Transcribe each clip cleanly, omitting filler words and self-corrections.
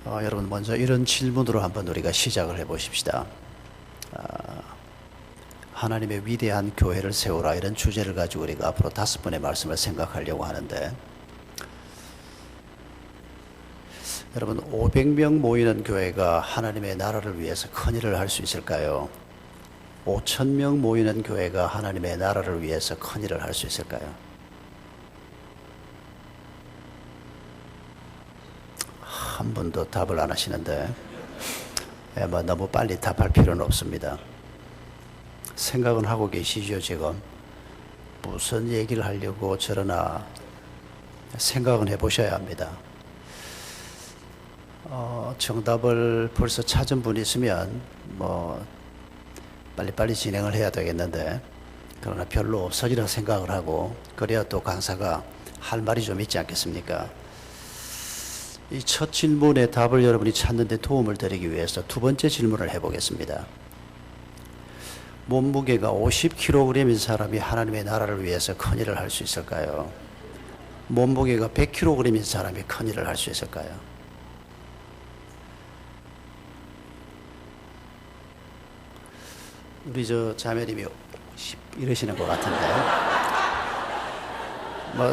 여러분 먼저 이런 질문으로 한번 우리가 시작을 해보십시다. 하나님의 위대한 교회를 세우라, 이런 주제를 가지고 우리가 앞으로 5번의 말씀을 생각하려고 하는데, 여러분 500명 모이는 교회가 하나님의 나라를 위해서 큰 일을 할 수 있을까요? 5,000명 모이는 교회가 하나님의 나라를 위해서 큰 일을 할 수 있을까요? 한 번도 답을 안 하시는데, 너무 빨리 답할 필요는 없습니다. 생각은 하고 계시죠? 지금 무슨 얘기를 하려고 저러나 생각은 해보셔야 합니다. 정답을 벌써 찾은 분 있으면 빨리빨리 진행을 해야 되겠는데, 그러나 별로 없으리라 생각을 하고, 그래야 또 강사가 할 말이 좀 있지 않겠습니까? 이 첫 질문의 답을 여러분이 찾는 데 도움을 드리기 위해서 두 번째 질문을 해보겠습니다. 몸무게가 50kg인 사람이 하나님의 나라를 위해서 큰 일을 할 수 있을까요? 몸무게가 100kg인 사람이 큰 일을 할 수 있을까요? 우리 자매님이 이러시는 것 같은데,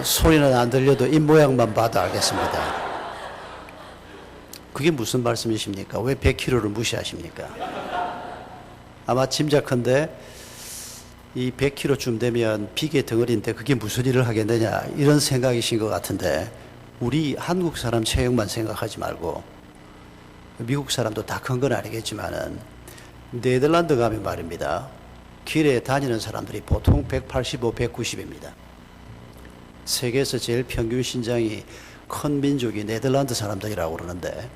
소리는 안 들려도 입 모양만 봐도 알겠습니다. 그게 무슨 말씀이십니까? 왜 100kg를 무시하십니까? 아마 짐작컨대 이 100kg쯤 되면 비계 덩어리인데 그게 무슨 일을 하겠느냐, 이런 생각이신 것 같은데, 우리 한국 사람 체형만 생각하지 말고, 미국 사람도 다 큰 건 아니겠지만은 네덜란드 가면 말입니다, 길에 다니는 사람들이 보통 185, 190입니다. 세계에서 제일 평균 신장이 큰 민족이 네덜란드 사람들이라고 그러는데,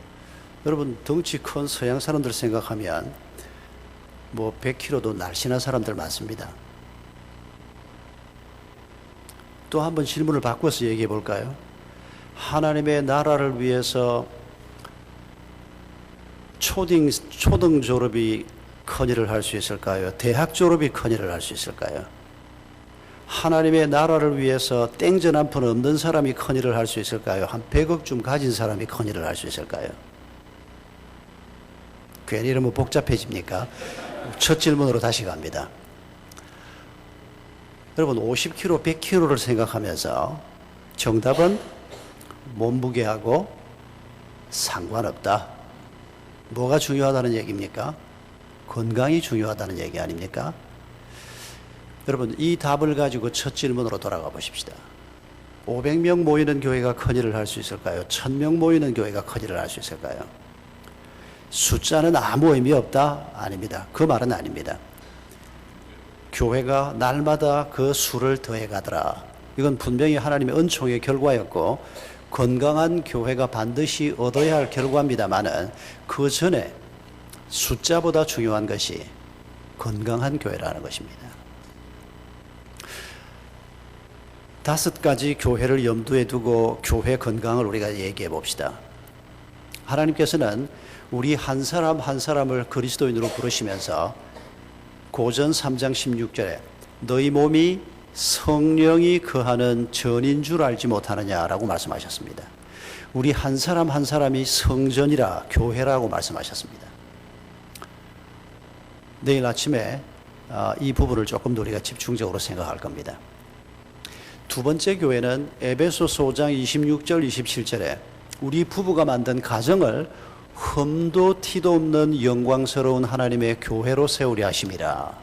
여러분 덩치 큰 서양 사람들 생각하면 100kg도 날씬한 사람들 많습니다. 또 한번 질문을 바꿔서 얘기해 볼까요? 하나님의 나라를 위해서 초등 졸업이 큰 일을 할 수 있을까요? 대학 졸업이 큰 일을 할 수 있을까요? 하나님의 나라를 위해서 땡전 한 푼 없는 사람이 큰 일을 할 수 있을까요? 한 100억쯤 가진 사람이 큰 일을 할 수 있을까요? 괜히 이러면 복잡해집니까? 첫 질문으로 다시 갑니다. 여러분 50kg, 100kg를 생각하면서 정답은 몸무게하고 상관없다. 뭐가 중요하다는 얘기입니까? 건강이 중요하다는 얘기 아닙니까? 여러분 이 답을 가지고 첫 질문으로 돌아가 보십시다. 500명 모이는 교회가 큰 일을 할 수 있을까요? 1000명 모이는 교회가 큰 일을 할 수 있을까요? 숫자는 아무 의미 없다? 아닙니다. 그 말은 아닙니다. 교회가 날마다 그 수를 더해가더라. 이건 분명히 하나님의 은총의 결과였고, 건강한 교회가 반드시 얻어야 할 결과입니다만은, 그 전에 숫자보다 중요한 것이 건강한 교회라는 것입니다. 5가지 교회를 염두에 두고 교회 건강을 우리가 얘기해 봅시다. 하나님께서는 우리 한 사람 한 사람을 그리스도인으로 부르시면서 고전 3장 16절에 너희 몸이 성령이 거하는 전인 줄 알지 못하느냐라고 말씀하셨습니다. 우리 한 사람 한 사람이 성전이라, 교회라고 말씀하셨습니다. 내일 아침에 이 부분을 조금 더 우리가 집중적으로 생각할 겁니다. 두 번째 교회는 에베소서 5장 26절 27절에 우리 부부가 만든 가정을 흠도 티도 없는 영광스러운 하나님의 교회로 세우려 하심이라.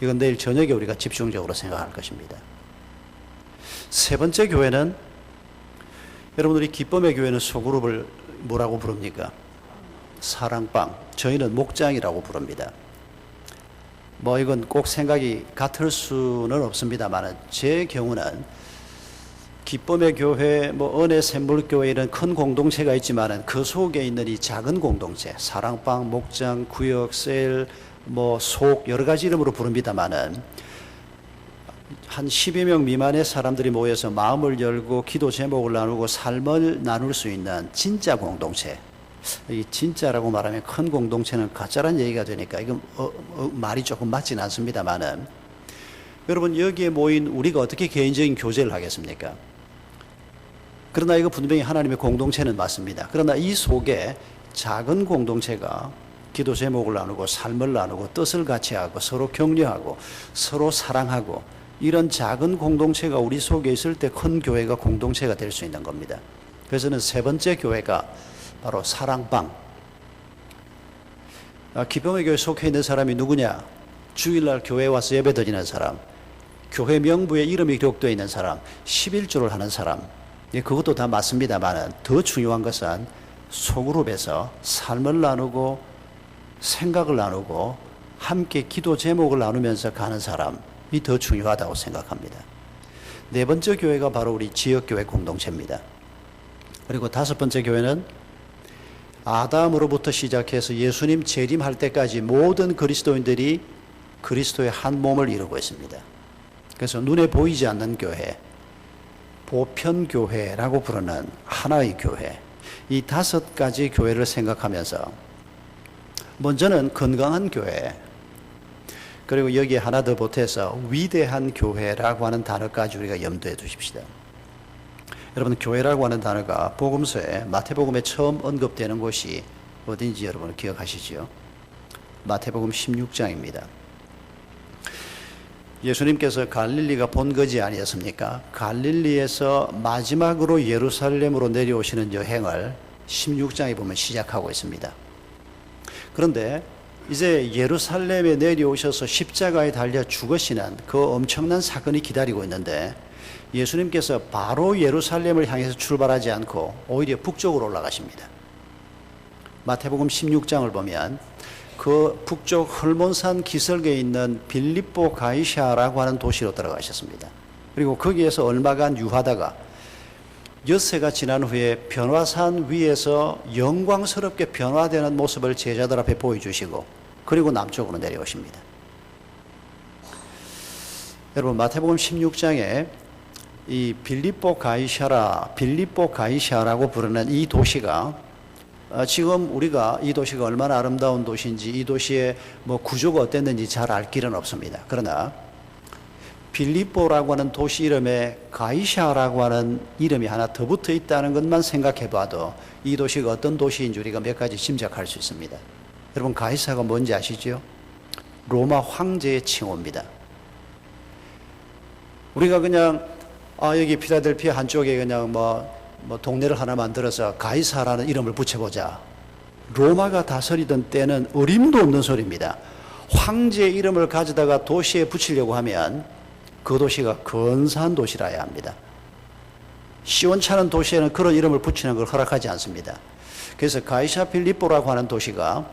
이건 내일 저녁에 우리가 집중적으로 생각할 것입니다. 세 번째 교회는, 여러분 우리 기쁨의 교회는 소그룹을 뭐라고 부릅니까? 사랑방. 저희는 목장이라고 부릅니다. 이건 꼭 생각이 같을 수는 없습니다만, 제 경우는 기쁨의 교회, 은혜 샘물교회 이런 큰 공동체가 있지만 그 속에 있는 이 작은 공동체, 사랑방, 목장, 구역, 셀, 속 여러 가지 이름으로 부릅니다만은, 한 10여 명 미만의 사람들이 모여서 마음을 열고 기도 제목을 나누고 삶을 나눌 수 있는 진짜 공동체. 이 진짜라고 말하면 큰 공동체는 가짜란 얘기가 되니까 이건 말이 조금 맞지는 않습니다만은, 여러분 여기에 모인 우리가 어떻게 개인적인 교제를 하겠습니까? 그러나 이거 분명히 하나님의 공동체는 맞습니다. 그러나 이 속에 작은 공동체가 기도 제목을 나누고 삶을 나누고 뜻을 같이 하고 서로 격려하고 서로 사랑하고 이런 작은 공동체가 우리 속에 있을 때 큰 교회가 공동체가 될 수 있는 겁니다. 그래서는 세 번째 교회가 바로 사랑방. 기쁨의 교회 속해 있는 사람이 누구냐? 주일날 교회에 와서 예배 드리는 사람, 교회 명부에 이름이 기록되어 있는 사람, 11조를 하는 사람. 그것도 다 맞습니다만 더 중요한 것은 소그룹에서 삶을 나누고 생각을 나누고 함께 기도 제목을 나누면서 가는 사람이 더 중요하다고 생각합니다. 네 번째 교회가 바로 우리 지역교회 공동체입니다. 그리고 다섯 번째 교회는 아담으로부터 시작해서 예수님 재림할 때까지 모든 그리스도인들이 그리스도의 한 몸을 이루고 있습니다. 그래서 눈에 보이지 않는 교회, 보편교회라고 부르는 하나의 교회, 이 다섯 가지 교회를 생각하면서 먼저는 건강한 교회, 그리고 여기에 하나 더 보태서 위대한 교회라고 하는 단어까지 우리가 염두에 두십시다. 여러분, 교회라고 하는 단어가 복음서에 마태복음에 처음 언급되는 곳이 어딘지 여러분 기억하시죠? 마태복음 16장입니다. 예수님께서 갈릴리가 본거지 아니었습니까? 갈릴리에서 마지막으로 예루살렘으로 내려오시는 여행을 16장에 보면 시작하고 있습니다. 그런데 이제 예루살렘에 내려오셔서 십자가에 달려 죽으시는 그 엄청난 사건이 기다리고 있는데 예수님께서 바로 예루살렘을 향해서 출발하지 않고 오히려 북쪽으로 올라가십니다. 마태복음 16장을 보면 그 북쪽 헐몬산 기슭에 있는 빌립보 가이샤라고 하는 도시로 들어가셨습니다. 그리고 거기에서 얼마간 유하다가 엿새가 지난 후에 변화산 위에서 영광스럽게 변화되는 모습을 제자들 앞에 보여주시고 그리고 남쪽으로 내려오십니다. 여러분, 마태복음 16장에 이 빌립보 가이샤라고 부르는 이 도시가 지금 우리가 이 도시가 얼마나 아름다운 도시인지 이 도시의 구조가 어땠는지 잘 알 길은 없습니다. 그러나 빌립보라고 하는 도시 이름에 가이샤라고 하는 이름이 하나 더 붙어 있다는 것만 생각해 봐도 이 도시가 어떤 도시인지 우리가 몇 가지 짐작할 수 있습니다. 여러분, 가이사가 뭔지 아시죠? 로마 황제의 칭호입니다. 우리가 그냥 여기 필라델피아 한쪽에 그냥 동네를 하나 만들어서 가이사라는 이름을 붙여보자. 로마가 다스리던 때는 어림도 없는 소리입니다. 황제의 이름을 가져다가 도시에 붙이려고 하면 그 도시가 근사한 도시라야 합니다. 시원찮은 도시에는 그런 이름을 붙이는 걸 허락하지 않습니다. 그래서 가이사 필리포라고 하는 도시가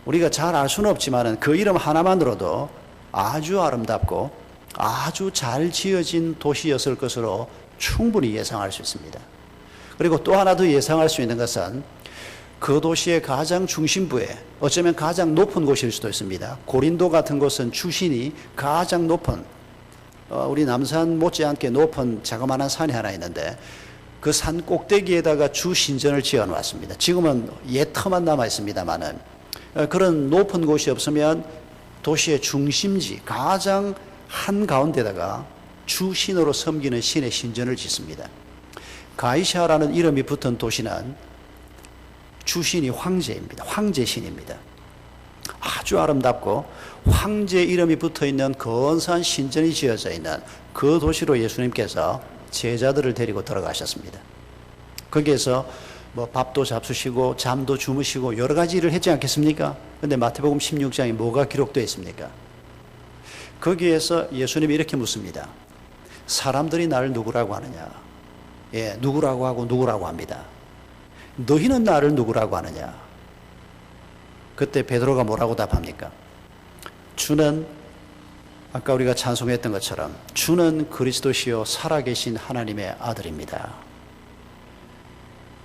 우리가 잘 알 수는 없지만 그 이름 하나만으로도 아주 아름답고 아주 잘 지어진 도시였을 것으로 충분히 예상할 수 있습니다. 그리고 또 하나 더 예상할 수 있는 것은 그 도시의 가장 중심부에 어쩌면 가장 높은 곳일 수도 있습니다. 고린도 같은 곳은 주신이 가장 높은 우리 남산 못지않게 높은 자그마한 산이 하나 있는데 그 산 꼭대기에다가 주신전을 지어 놓았습니다. 지금은 옛터만 남아 있습니다만은 그런 높은 곳이 없으면 도시의 중심지 가장 한가운데다가 주신으로 섬기는 신의 신전을 짓습니다. 가이샤라는 이름이 붙은 도시는 주신이 황제입니다. 황제신입니다. 아주 아름답고 황제 이름이 붙어있는 근사한 신전이 지어져 있는 그 도시로 예수님께서 제자들을 데리고 들어가셨습니다. 거기에서 밥도 잡수시고 잠도 주무시고 여러 가지 일을 했지 않겠습니까? 그런데 마태복음 16장에 뭐가 기록되어 있습니까? 거기에서 예수님이 이렇게 묻습니다. 사람들이 나를 누구라고 하느냐? 예, 누구라고 하고 누구라고 합니다. 너희는 나를 누구라고 하느냐? 그때 베드로가 뭐라고 답합니까? 주는 아까 우리가 찬송했던 것처럼 주는 그리스도시요 살아계신 하나님의 아들입니다.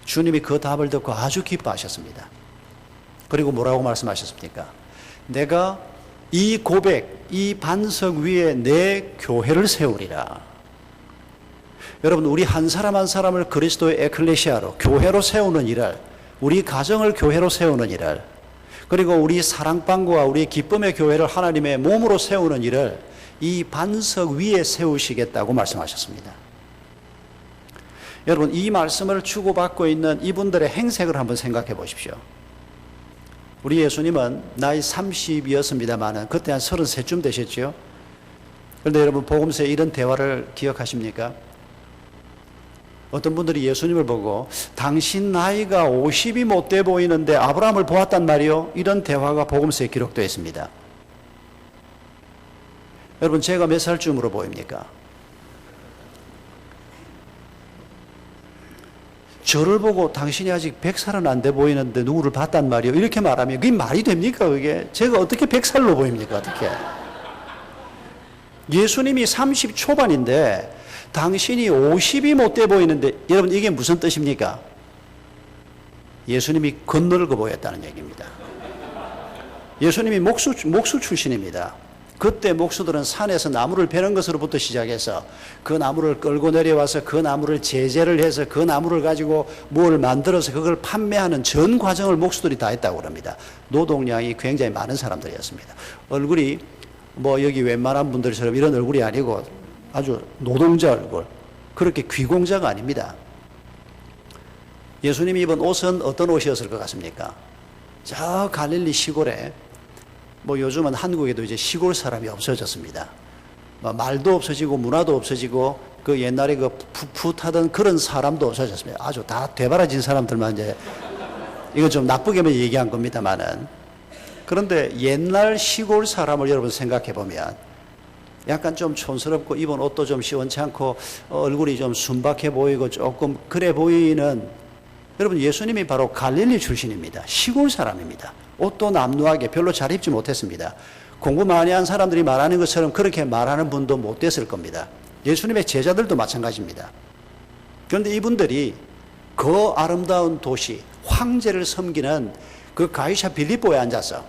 주님이 그 답을 듣고 아주 기뻐하셨습니다. 그리고 뭐라고 말씀하셨습니까? 내가 이 고백, 이 반석 위에 내 교회를 세우리라. 여러분, 우리 한 사람 한 사람을 그리스도의 에클레시아로 교회로 세우는 일을, 우리 가정을 교회로 세우는 일을, 그리고 우리 사랑방과 우리 기쁨의 교회를 하나님의 몸으로 세우는 일을 이 반석 위에 세우시겠다고 말씀하셨습니다. 여러분, 이 말씀을 주고받고 있는 이분들의 행색을 한번 생각해 보십시오. 우리 예수님은 나이 30이었습니다만 그때 한 33쯤 되셨죠. 그런데 여러분, 복음서에 이런 대화를 기억하십니까? 어떤 분들이 예수님을 보고 당신 나이가 50이 못 돼 보이는데 아브라함을 보았단 말이요, 이런 대화가 복음서에 기록되어 있습니다. 여러분, 제가 몇 살쯤으로 보입니까? 저를 보고 당신이 아직 100살은 안 돼 보이는데 누구를 봤단 말이요, 이렇게 말하면 그게 말이 됩니까? 그게 제가 어떻게 100살로 보입니까? 어떻게? 예수님이 30 초반인데 당신이 50이 못 돼 보이는데, 여러분, 이게 무슨 뜻입니까? 예수님이 건늙어 보였다는 얘기입니다. 예수님이 목수 출신입니다. 그때 목수들은 산에서 나무를 베는 것으로부터 시작해서 그 나무를 끌고 내려와서 그 나무를 제재를 해서 그 나무를 가지고 뭘 만들어서 그걸 판매하는 전 과정을 목수들이 다 했다고 합니다. 노동량이 굉장히 많은 사람들이었습니다. 얼굴이 뭐 여기 웬만한 분들처럼 이런 얼굴이 아니고 아주 노동자 얼굴, 그렇게 귀공자가 아닙니다. 예수님이 입은 옷은 어떤 옷이었을 것 같습니까? 저 갈릴리 시골에, 뭐 요즘은 한국에도 이제 시골 사람이 없어졌습니다. 말도 없어지고 문화도 없어지고 그 옛날에 그 풋풋하던 그런 사람도 없어졌습니다. 아주 다 되바라진 사람들만 이제, 이건 좀 나쁘게만 얘기한 겁니다만은. 그런데 옛날 시골 사람을 여러분 생각해 보면 약간 좀 촌스럽고 입은 옷도 좀 시원치 않고 얼굴이 좀 순박해 보이고 조금 그래 보이는, 여러분, 예수님이 바로 갈릴리 출신입니다. 시골 사람입니다. 옷도 남루하게 별로 잘 입지 못했습니다. 공부 많이 한 사람들이 말하는 것처럼 그렇게 말하는 분도 못 됐을 겁니다. 예수님의 제자들도 마찬가지입니다. 그런데 이분들이 그 아름다운 도시, 황제를 섬기는 그 가이사 빌립보에 앉아서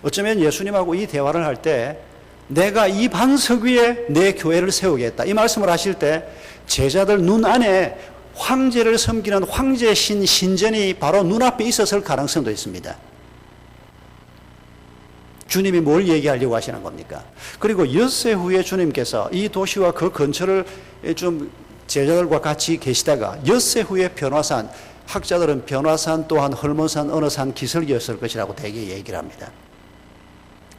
어쩌면 예수님하고 이 대화를 할 때 내가 이 반석 위에 내 교회를 세우겠다, 이 말씀을 하실 때 제자들 눈 안에 황제를 섬기는 황제 신전이 바로 눈앞에 있었을 가능성도 있습니다. 주님이 뭘 얘기하려고 하시는 겁니까? 그리고 엿새 후에 주님께서 이 도시와 그 근처를 좀 제자들과 같이 계시다가 엿새 후에 변화산, 학자들은 변화산 또한 헐몬산 어느 산 기슭이었을 것이라고 대개 얘기를 합니다.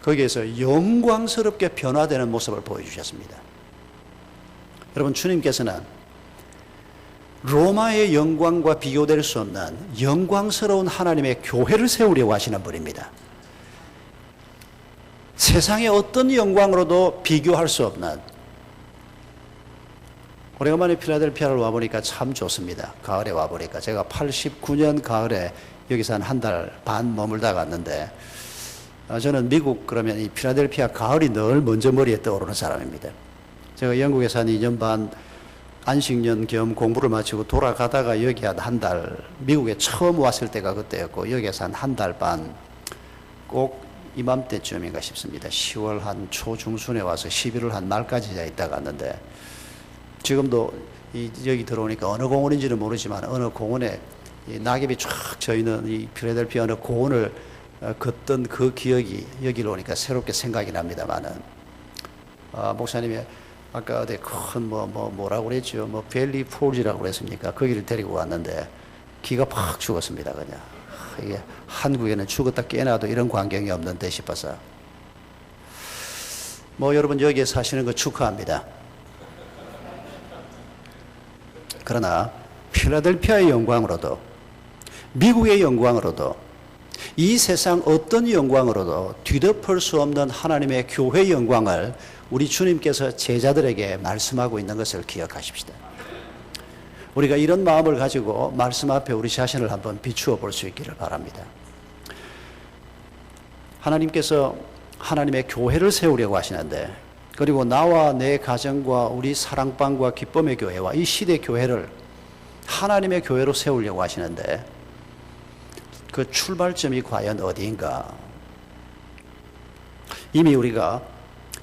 거기에서 영광스럽게 변화되는 모습을 보여주셨습니다. 여러분, 주님께서는 로마의 영광과 비교될 수 없는 영광스러운 하나님의 교회를 세우려고 하시는 분입니다. 세상의 어떤 영광으로도 비교할 수 없는, 오래간만에 필라델피아를 와보니까 참 좋습니다. 가을에 와보니까. 제가 89년 가을에 여기서 한 달 반 머물다 갔는데, 저는 미국 그러면 이 필라델피아 가을이 늘 먼저 머리에 떠오르는 사람입니다. 제가 영국에서 한 2년 반 안식년 겸 공부를 마치고 돌아가다가 여기 한 달, 미국에 처음 왔을 때가 그때였고, 여기에서 한 달 반, 꼭 이맘때쯤인가 싶습니다. 10월 한 초중순에 와서 11월 한 말까지 있다 갔는데, 지금도 여기 들어오니까 어느 공원인지는 모르지만 어느 공원에 낙엽이 쫙 져있는 이 필라델피아 어느 공원을 걷던 그 기억이 여기로 오니까 새롭게 생각이 납니다만은, 목사님이 아까 어디 큰 뭐라고 그랬죠? 벨리 폴즈라고 그랬습니까? 거기를 데리고 왔는데 기가 팍 죽었습니다. 그냥 이게 한국에는 죽었다 깨어나도 이런 광경이 없는데 싶어서. 여러분 여기에 사시는 거 축하합니다. 그러나 필라델피아의 영광으로도, 미국의 영광으로도, 이 세상 어떤 영광으로도 뒤덮을 수 없는 하나님의 교회의 영광을 우리 주님께서 제자들에게 말씀하고 있는 것을 기억하십시다. 우리가 이런 마음을 가지고 말씀 앞에 우리 자신을 한번 비추어 볼 수 있기를 바랍니다. 하나님께서 하나님의 교회를 세우려고 하시는데, 그리고 나와 내 가정과 우리 사랑방과 기쁨의 교회와 이 시대 교회를 하나님의 교회로 세우려고 하시는데, 그 출발점이 과연 어디인가? 이미 우리가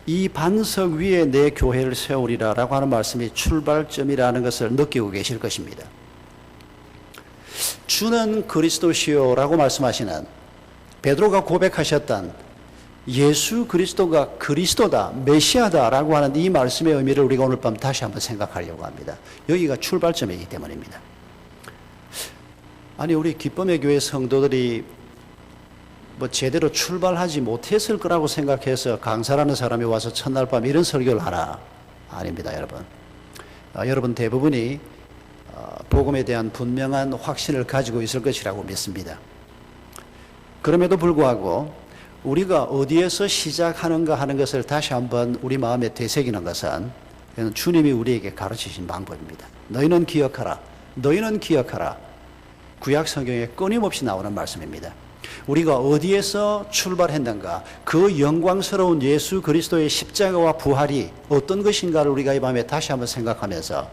이 반석 위에 내 교회를 세우리라 라고 하는 말씀이 출발점이라는 것을 느끼고 계실 것입니다. 주는 그리스도시요 라고 말씀하시는 베드로가 고백하셨던 예수 그리스도가 그리스도다, 메시아다라고 하는 이 말씀의 의미를 우리가 오늘 밤 다시 한번 생각하려고 합니다. 여기가 출발점이기 때문입니다. 아니, 우리 기쁨의 교회 성도들이 제대로 출발하지 못했을 거라고 생각해서 강사라는 사람이 와서 첫날 밤 이런 설교를 하나? 아닙니다, 여러분. 여러분 대부분이 복음에 대한 분명한 확신을 가지고 있을 것이라고 믿습니다. 그럼에도 불구하고 우리가 어디에서 시작하는가 하는 것을 다시 한번 우리 마음에 되새기는 것은 주님이 우리에게 가르치신 방법입니다. 너희는 기억하라. 너희는 기억하라. 구약 성경에 끊임없이 나오는 말씀입니다. 우리가 어디에서 출발했는가, 그 영광스러운 예수 그리스도의 십자가와 부활이 어떤 것인가를 우리가 이 밤에 다시 한번 생각하면서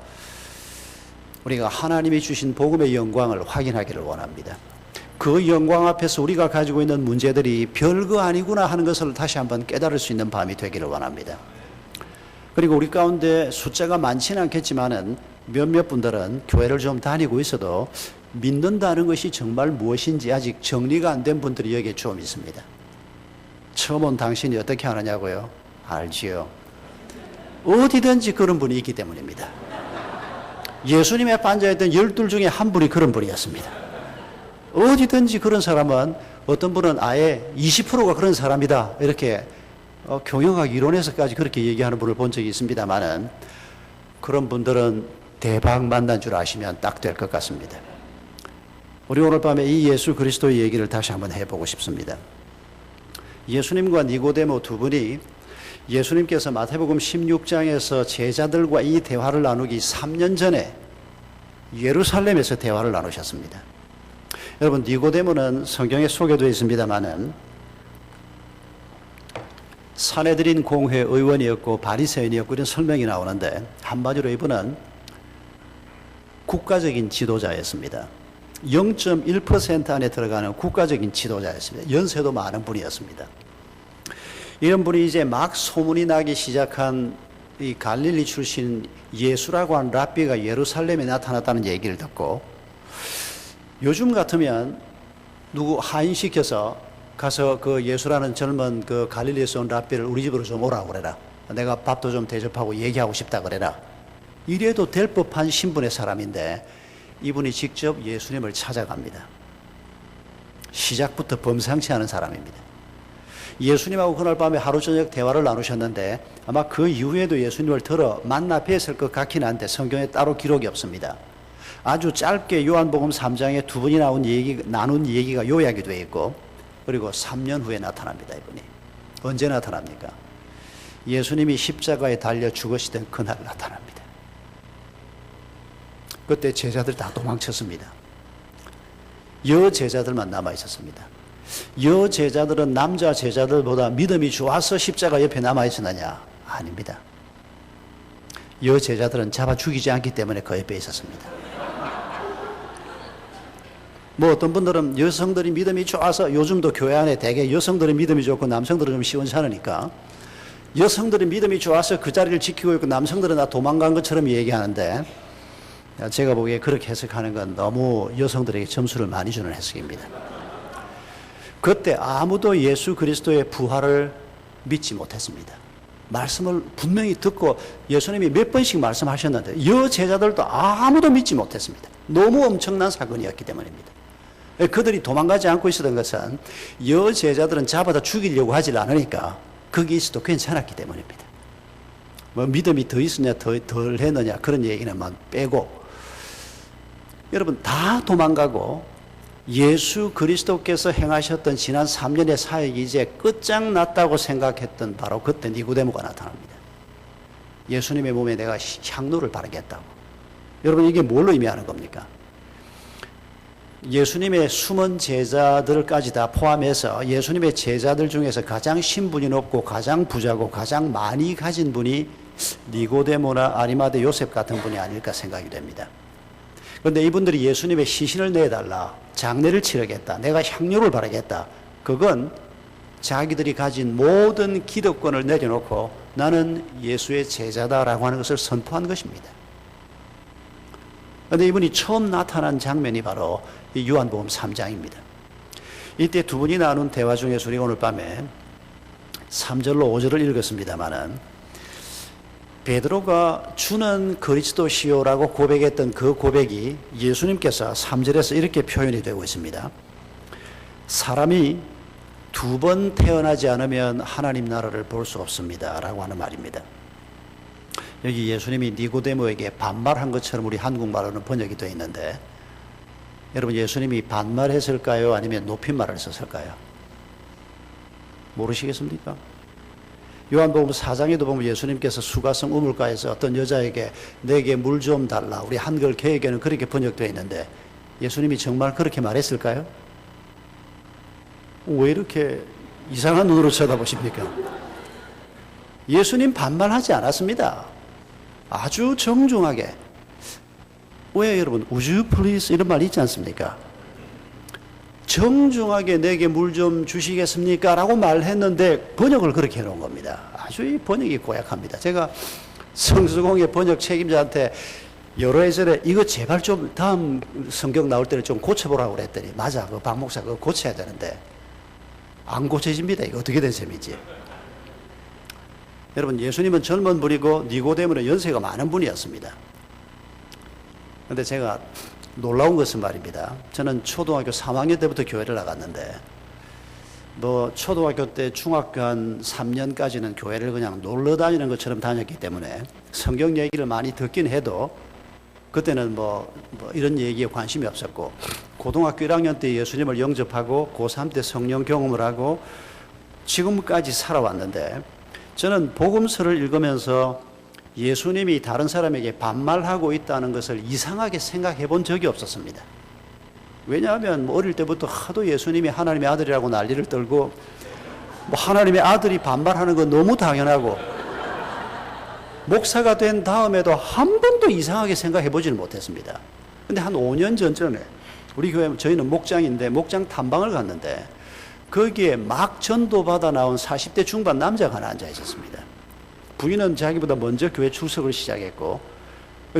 우리가 하나님이 주신 복음의 영광을 확인하기를 원합니다. 그 영광 앞에서 우리가 가지고 있는 문제들이 별거 아니구나 하는 것을 다시 한번 깨달을 수 있는 밤이 되기를 원합니다. 그리고 우리 가운데 숫자가 많지는 않겠지만은 몇몇 분들은 교회를 좀 다니고 있어도 믿는다는 것이 정말 무엇인지 아직 정리가 안 된 분들이 여기에 좀 있습니다. 처음 온 당신이 어떻게 하느냐고요? 알지요. 어디든지 그런 분이 있기 때문입니다. 예수님 앞에 앉아있던 12 중에 한 분이 그런 분이었습니다. 어디든지 그런 사람은, 어떤 분은 아예 20%가 그런 사람이다 이렇게 경영학 이론에서까지 그렇게 얘기하는 분을 본 적이 있습니다만은, 그런 분들은 대박 만난 줄 아시면 딱 될 것 같습니다. 우리 오늘 밤에 이 예수 그리스도의 얘기를 다시 한번 해보고 싶습니다. 예수님과 니고데모 두 분이 예수님께서 마태복음 16장에서 제자들과 이 대화를 나누기 3년 전에 예루살렘에서 대화를 나누셨습니다. 여러분, 니고데모는 성경에 소개되어 있습니다만은 사내들인 공회 의원이었고 바리새인이었고 이런 설명이 나오는데, 한마디로 이분은 국가적인 지도자였습니다. 0.1% 안에 들어가는 국가적인 지도자였습니다. 연세도 많은 분이었습니다. 이런 분이 이제 막 소문이 나기 시작한 이 갈릴리 출신 예수라고 하는 랍비가 예루살렘에 나타났다는 얘기를 듣고, 요즘 같으면 누구 하인시켜서 가서 그 예수라는 젊은 그 갈릴리에서 온 랍비를 우리 집으로 좀 오라고 그래라. 내가 밥도 좀 대접하고 얘기하고 싶다 그래라. 이래도 될 법한 신분의 사람인데 이분이 직접 예수님을 찾아갑니다. 시작부터 범상치 않은 사람입니다. 예수님하고 그날 밤에 하루 저녁 대화를 나누셨는데 아마 그 이후에도 예수님을 들어 만나 뵀을 것 같긴 한데 성경에 따로 기록이 없습니다. 아주 짧게 요한복음 3장에 두 분이 나눈 얘기가 요약이 되어 있고, 그리고 3년 후에 나타납니다. 이분이 언제 나타납니까? 예수님이 십자가에 달려 죽으시던 그날 나타납니다. 그때 제자들 다 도망쳤습니다. 여제자들만 남아 있었습니다. 여제자들은 남자 제자들보다 믿음이 좋아서 십자가 옆에 남아 있었느냐? 아닙니다. 여제자들은 잡아 죽이지 않기 때문에 그 옆에 있었습니다. 어떤 분들은 여성들이 믿음이 좋아서, 요즘도 교회 안에 대개 여성들이 믿음이 좋고 남성들은 좀 시원찮으니까 여성들이 믿음이 좋아서 그 자리를 지키고 있고 남성들은 다 도망간 것처럼 얘기하는데, 제가 보기에 그렇게 해석하는 건 너무 여성들에게 점수를 많이 주는 해석입니다. 그때 아무도 예수 그리스도의 부활을 믿지 못했습니다. 말씀을 분명히 듣고 예수님이 몇 번씩 말씀하셨는데 여제자들도 아무도 믿지 못했습니다. 너무 엄청난 사건이었기 때문입니다. 그들이 도망가지 않고 있었던 것은 여제자들은 잡아다 죽이려고 하질 않으니까 거기 있어도 괜찮았기 때문입니다. 믿음이 더 있으냐 덜 했느냐 그런 얘기는 빼고, 여러분 다 도망가고 예수 그리스도께서 행하셨던 지난 3년의 사역이 이제 끝장났다고 생각했던 바로 그때 니고데모가 나타납니다. 예수님의 몸에 내가 향로를 바르겠다고. 여러분 이게 뭘로 의미하는 겁니까? 예수님의 숨은 제자들까지 다 포함해서 예수님의 제자들 중에서 가장 신분이 높고 가장 부자고 가장 많이 가진 분이 니고데모나 아리마대 요셉 같은 분이 아닐까 생각이 됩니다. 그런데 이분들이 예수님의 시신을 내달라, 장례를 치르겠다, 내가 향료를 바르겠다, 그건 자기들이 가진 모든 기득권을 내려놓고 나는 예수의 제자다라고 하는 것을 선포한 것입니다. 그런데 이분이 처음 나타난 장면이 바로 이 요한복음 3장입니다. 이때 두 분이 나눈 대화 중에서 우리가 오늘 밤에 3절로 5절을 읽었습니다마는 베드로가 주는 그리스도시요라고 고백했던 그 고백이 예수님께서 3절에서 이렇게 표현이 되고 있습니다. 사람이 2번 태어나지 않으면 하나님 나라를 볼 수 없습니다 라고 하는 말입니다. 여기 예수님이 니고데모에게 반말한 것처럼 우리 한국말로는 번역이 되어 있는데, 여러분 예수님이 반말했을까요? 아니면 높임말을 썼을까요? 모르시겠습니까? 요한복음 4장에도 보면 예수님께서 수가성 우물가에서 어떤 여자에게 내게 물 좀 달라, 우리 한글 개역에는 그렇게 번역되어 있는데 예수님이 정말 그렇게 말했을까요? 왜 이렇게 이상한 눈으로 쳐다보십니까? 예수님 반말하지 않았습니다. 아주 정중하게. 왜 여러분 would you please 이런 말 있지 않습니까? 정중하게 내게 물 좀 주시겠습니까? 라고 말했는데 번역을 그렇게 해놓은 겁니다. 아주 이 번역이 고약합니다. 제가 성수공의 번역 책임자한테 여러 해설에 이거 제발 좀 다음 성경 나올 때는 좀 고쳐보라고 그랬더니, 맞아, 그 박 목사 그거 고쳐야 되는데 안 고쳐집니다. 이거 어떻게 된 셈이지? 여러분 예수님은 젊은 분이고 니고데모는 연세가 많은 분이었습니다. 그런데 제가 놀라운 것은 말입니다. 저는 초등학교 3학년 때부터 교회를 나갔는데, 초등학교 때 중학교 한 3년까지는 교회를 그냥 놀러 다니는 것처럼 다녔기 때문에 성경 얘기를 많이 듣긴 해도 그때는 이런 얘기에 관심이 없었고, 고등학교 1학년 때 예수님을 영접하고 고3 때 성령 경험을 하고 지금까지 살아왔는데, 저는 복음서를 읽으면서 예수님이 다른 사람에게 반말하고 있다는 것을 이상하게 생각해 본 적이 없었습니다. 왜냐하면 어릴 때부터 하도 예수님이 하나님의 아들이라고 난리를 떨고, 하나님의 아들이 반말하는 건 너무 당연하고, 목사가 된 다음에도 한 번도 이상하게 생각해 보지는 못했습니다. 근데 한 5년 전쯤에 우리 교회, 저희는 목장인데 목장 탐방을 갔는데 거기에 막 전도받아 나온 40대 중반 남자가 하나 앉아 있었습니다. 부인은 자기보다 먼저 교회 출석을 시작했고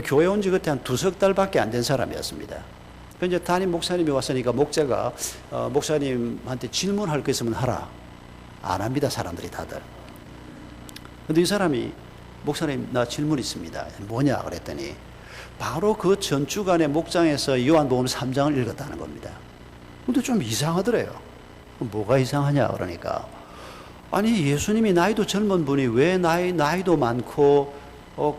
교회 온 지 그때 한 2석 달밖에 안 된 사람이었습니다. 이제 담임 목사님이 왔으니까 목자가 목사님한테 질문할 거 있으면 하라. 안 합니다, 사람들이 다들. 근데 이 사람이, 목사님 나 질문 있습니다. 뭐냐 그랬더니 바로 그 전주간의 목장에서 요한복음 3장을 읽었다는 겁니다. 근데 좀 이상하더래요. 뭐가 이상하냐 그러니까, 아니 예수님이 나이도 젊은 분이 왜 나이도 많고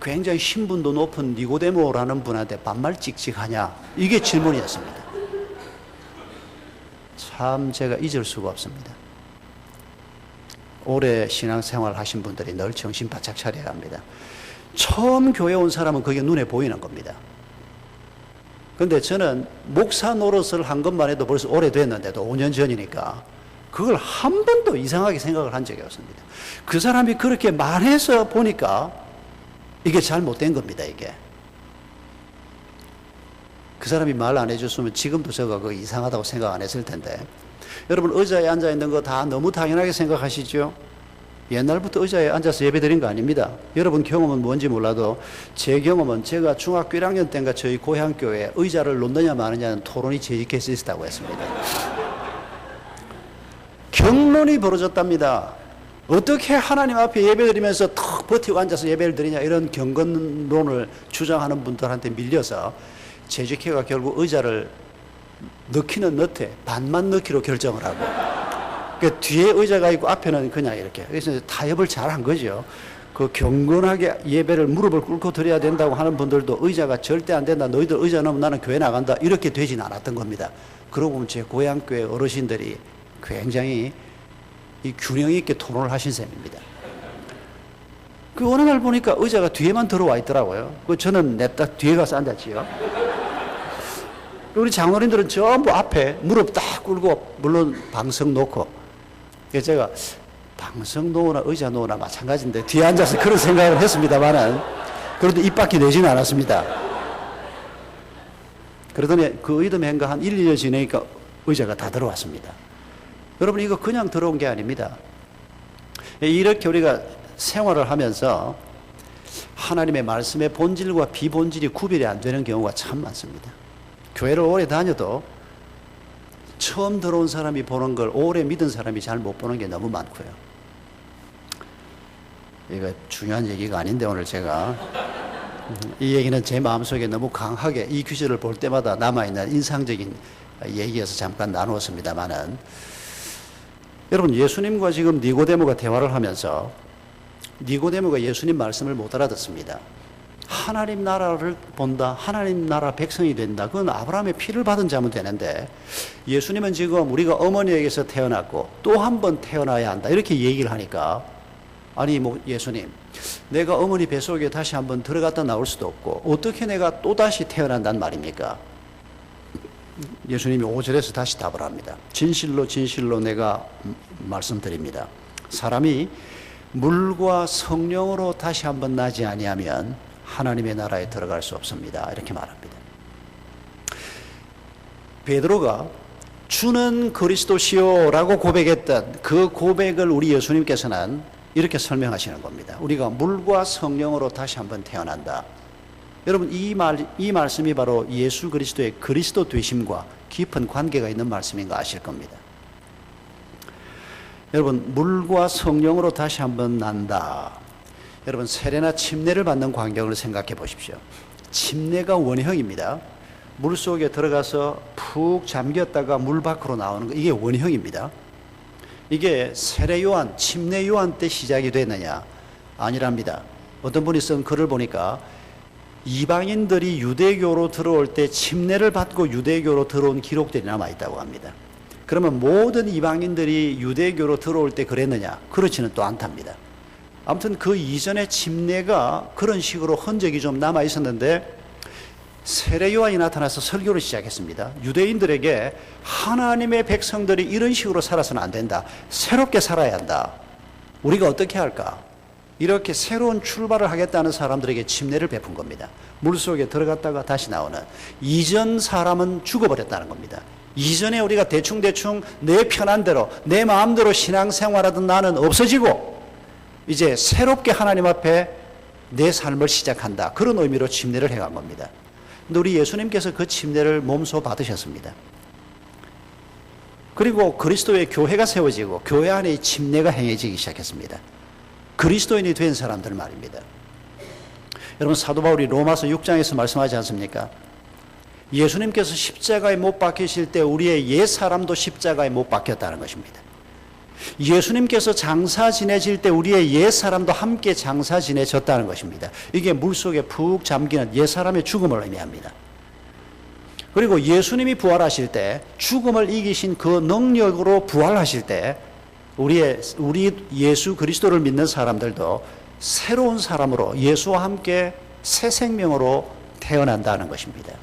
굉장히 신분도 높은 니고데모라는 분한테 반말 찍찍하냐, 이게 질문이었습니다. 참 제가 잊을 수가 없습니다. 오래 신앙생활 하신 분들이 늘 정신 바짝 차려야 합니다. 처음 교회 온 사람은 그게 눈에 보이는 겁니다. 그런데 저는 목사 노릇을 한 것만 해도 벌써 오래됐는데도 5년 전이니까 그걸 한 번도 이상하게 생각을 한 적이 없습니다. 그 사람이 그렇게 말해서 보니까 이게 잘못된 겁니다. 이게 그 사람이 말 안 해줬으면 지금도 제가 그거 이상하다고 생각 안 했을 텐데, 여러분 의자에 앉아 있는 거 다 너무 당연하게 생각하시죠? 옛날부터 의자에 앉아서 예배드린 거 아닙니다. 여러분 경험은 뭔지 몰라도 제 경험은, 제가 중학교 1학년 때인가 저희 고향교회에 의자를 놓느냐 마느냐는 토론이 재직해서 있었다고 했습니다. 경론이 벌어졌답니다. 어떻게 하나님 앞에 예배드리면서 턱 버티고 앉아서 예배를 드리냐, 이런 경건론을 주장하는 분들한테 밀려서 재직회가 결국 의자를 넣기는 넣되 반만 넣기로 결정을 하고, 그 뒤에 의자가 있고 앞에는 그냥 이렇게, 그래서 타협을 잘한 거죠. 그 경건하게 예배를 무릎을 꿇고 드려야 된다고 하는 분들도 의자가 절대 안 된다, 너희들 의자 넣으면 나는 교회 나간다, 이렇게 되진 않았던 겁니다. 그러고 보면 제 고향교회 어르신들이 굉장히 이 균형 있게 토론을 하신 셈입니다. 그 어느 날 보니까 의자가 뒤에만 들어와 있더라고요. 그 저는 냅다 뒤에 가서 앉았지요. 우리 장로님들은 전부 앞에 무릎 딱 꿇고, 물론 방석 놓고. 그래서 제가 방석 놓으나 의자 놓으나 마찬가지인데 뒤에 앉아서 그런 생각을 했습니다만은, 그래도 입 밖에 내지는 않았습니다. 그러더니 그 의도면가 한 1, 2년 지내니까 의자가 다 들어왔습니다. 여러분 이거 그냥 들어온 게 아닙니다. 이렇게 우리가 생활을 하면서 하나님의 말씀의 본질과 비본질이 구별이 안 되는 경우가 참 많습니다. 교회를 오래 다녀도 처음 들어온 사람이 보는 걸 오래 믿은 사람이 잘 못 보는 게 너무 많고요. 이거 중요한 얘기가 아닌데 오늘 제가 이 얘기는 제 마음속에 너무 강하게 이 규절을 볼 때마다 남아있는 인상적인 얘기여서 잠깐 나누었습니다만은, 여러분, 예수님과 지금 니고데모가 대화를 하면서 니고데모가 예수님 말씀을 못 알아듣습니다. 하나님 나라를 본다, 하나님 나라 백성이 된다, 그건 아브라함의 피를 받은 자면 되는데, 예수님은 지금 우리가 어머니에게서 태어났고 또 한 번 태어나야 한다 이렇게 얘기를 하니까, 아니 뭐 예수님, 내가 어머니 뱃속에 다시 한번 들어갔다 나올 수도 없고 어떻게 내가 또다시 태어난단 말입니까? 예수님이 5절에서 다시 답을 합니다. 진실로 진실로 내가 말씀드립니다. 사람이 물과 성령으로 다시 한번 나지 아니하면 하나님의 나라에 들어갈 수 없습니다. 이렇게 말합니다. 베드로가 주는 그리스도시요라고 고백했던 그 고백을 우리 예수님께서는 이렇게 설명하시는 겁니다. 우리가 물과 성령으로 다시 한번 태어난다. 여러분, 이 말씀이 바로 예수 그리스도의 그리스도 되심과 깊은 관계가 있는 말씀인 거 아실 겁니다. 여러분, 물과 성령으로 다시 한번 난다. 여러분, 세례나 침례를 받는 광경을 생각해 보십시오. 침례가 원형입니다. 물 속에 들어가서 푹 잠겼다가 물 밖으로 나오는 거, 이게 원형입니다. 이게 세례 요한, 침례 요한 때 시작이 됐느냐? 아니랍니다. 어떤 분이 쓴 글을 보니까 이방인들이 유대교로 들어올 때 침례를 받고 유대교로 들어온 기록들이 남아있다고 합니다. 그러면 모든 이방인들이 유대교로 들어올 때 그랬느냐? 그렇지는 또 않답니다. 아무튼 그 이전에 침례가 그런 식으로 흔적이 좀 남아있었는데, 세례 요한이 나타나서 설교를 시작했습니다. 유대인들에게 하나님의 백성들이 이런 식으로 살아서는 안 된다. 새롭게 살아야 한다. 우리가 어떻게 할까? 이렇게 새로운 출발을 하겠다는 사람들에게 침례를 베푼 겁니다. 물속에 들어갔다가 다시 나오는. 이전 사람은 죽어버렸다는 겁니다. 이전에 우리가 대충대충 내 편한 대로 내 마음대로 신앙생활하던 나는 없어지고 이제 새롭게 하나님 앞에 내 삶을 시작한다. 그런 의미로 침례를 해간 겁니다. 근데 우리 예수님께서 그 침례를 몸소 받으셨습니다. 그리고 그리스도의 교회가 세워지고 교회 안에 침례가 행해지기 시작했습니다. 그리스도인이 된 사람들 말입니다. 여러분, 사도 바울이 로마서 6장에서 말씀하지 않습니까? 예수님께서 십자가에 못 박히실 때 우리의 옛 사람도 십자가에 못 박혔다는 것입니다. 예수님께서 장사 지내실 때 우리의 옛 사람도 함께 장사 지내졌다는 것입니다. 이게 물속에 푹 잠기는 옛 사람의 죽음을 의미합니다. 그리고 예수님이 부활하실 때 죽음을 이기신 그 능력으로 부활하실 때 우리 예수 그리스도를 믿는 사람들도 새로운 사람으로 예수와 함께 새 생명으로 태어난다는 것입니다.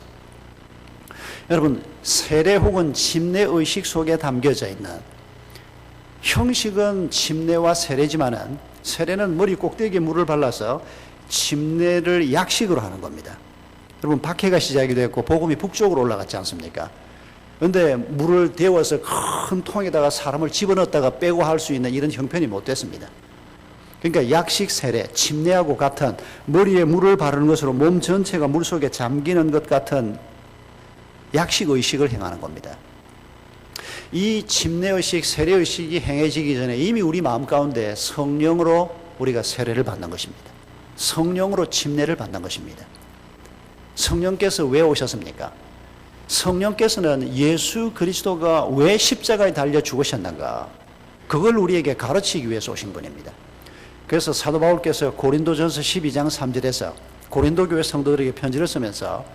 여러분, 세례 혹은 침례 의식 속에 담겨져 있는, 형식은 침례와 세례지만은 세례는 머리 꼭대기에 물을 발라서 침례를 약식으로 하는 겁니다. 여러분, 박해가 시작이 됐고 복음이 북쪽으로 올라갔지 않습니까? 그런데 물을 데워서 큰 통에다가 사람을 집어넣었다가 빼고 할 수 있는 이런 형편이 못 됐습니다. 그러니까 약식 세례, 침례하고 같은, 머리에 물을 바르는 것으로 몸 전체가 물속에 잠기는 것 같은 약식 의식을 행하는 겁니다. 이 침례의식, 세례의식이 행해지기 전에 이미 우리 마음 가운데 성령으로 우리가 세례를 받는 것입니다. 성령으로 침례를 받는 것입니다. 성령께서 왜 오셨습니까? 성령께서는 예수 그리스도가 왜 십자가에 달려 죽으셨는가, 그걸 우리에게 가르치기 위해서 오신 분입니다. 그래서 사도 바울께서 고린도전서 12장 3절에서 고린도 교회 성도들에게 편지를 쓰면서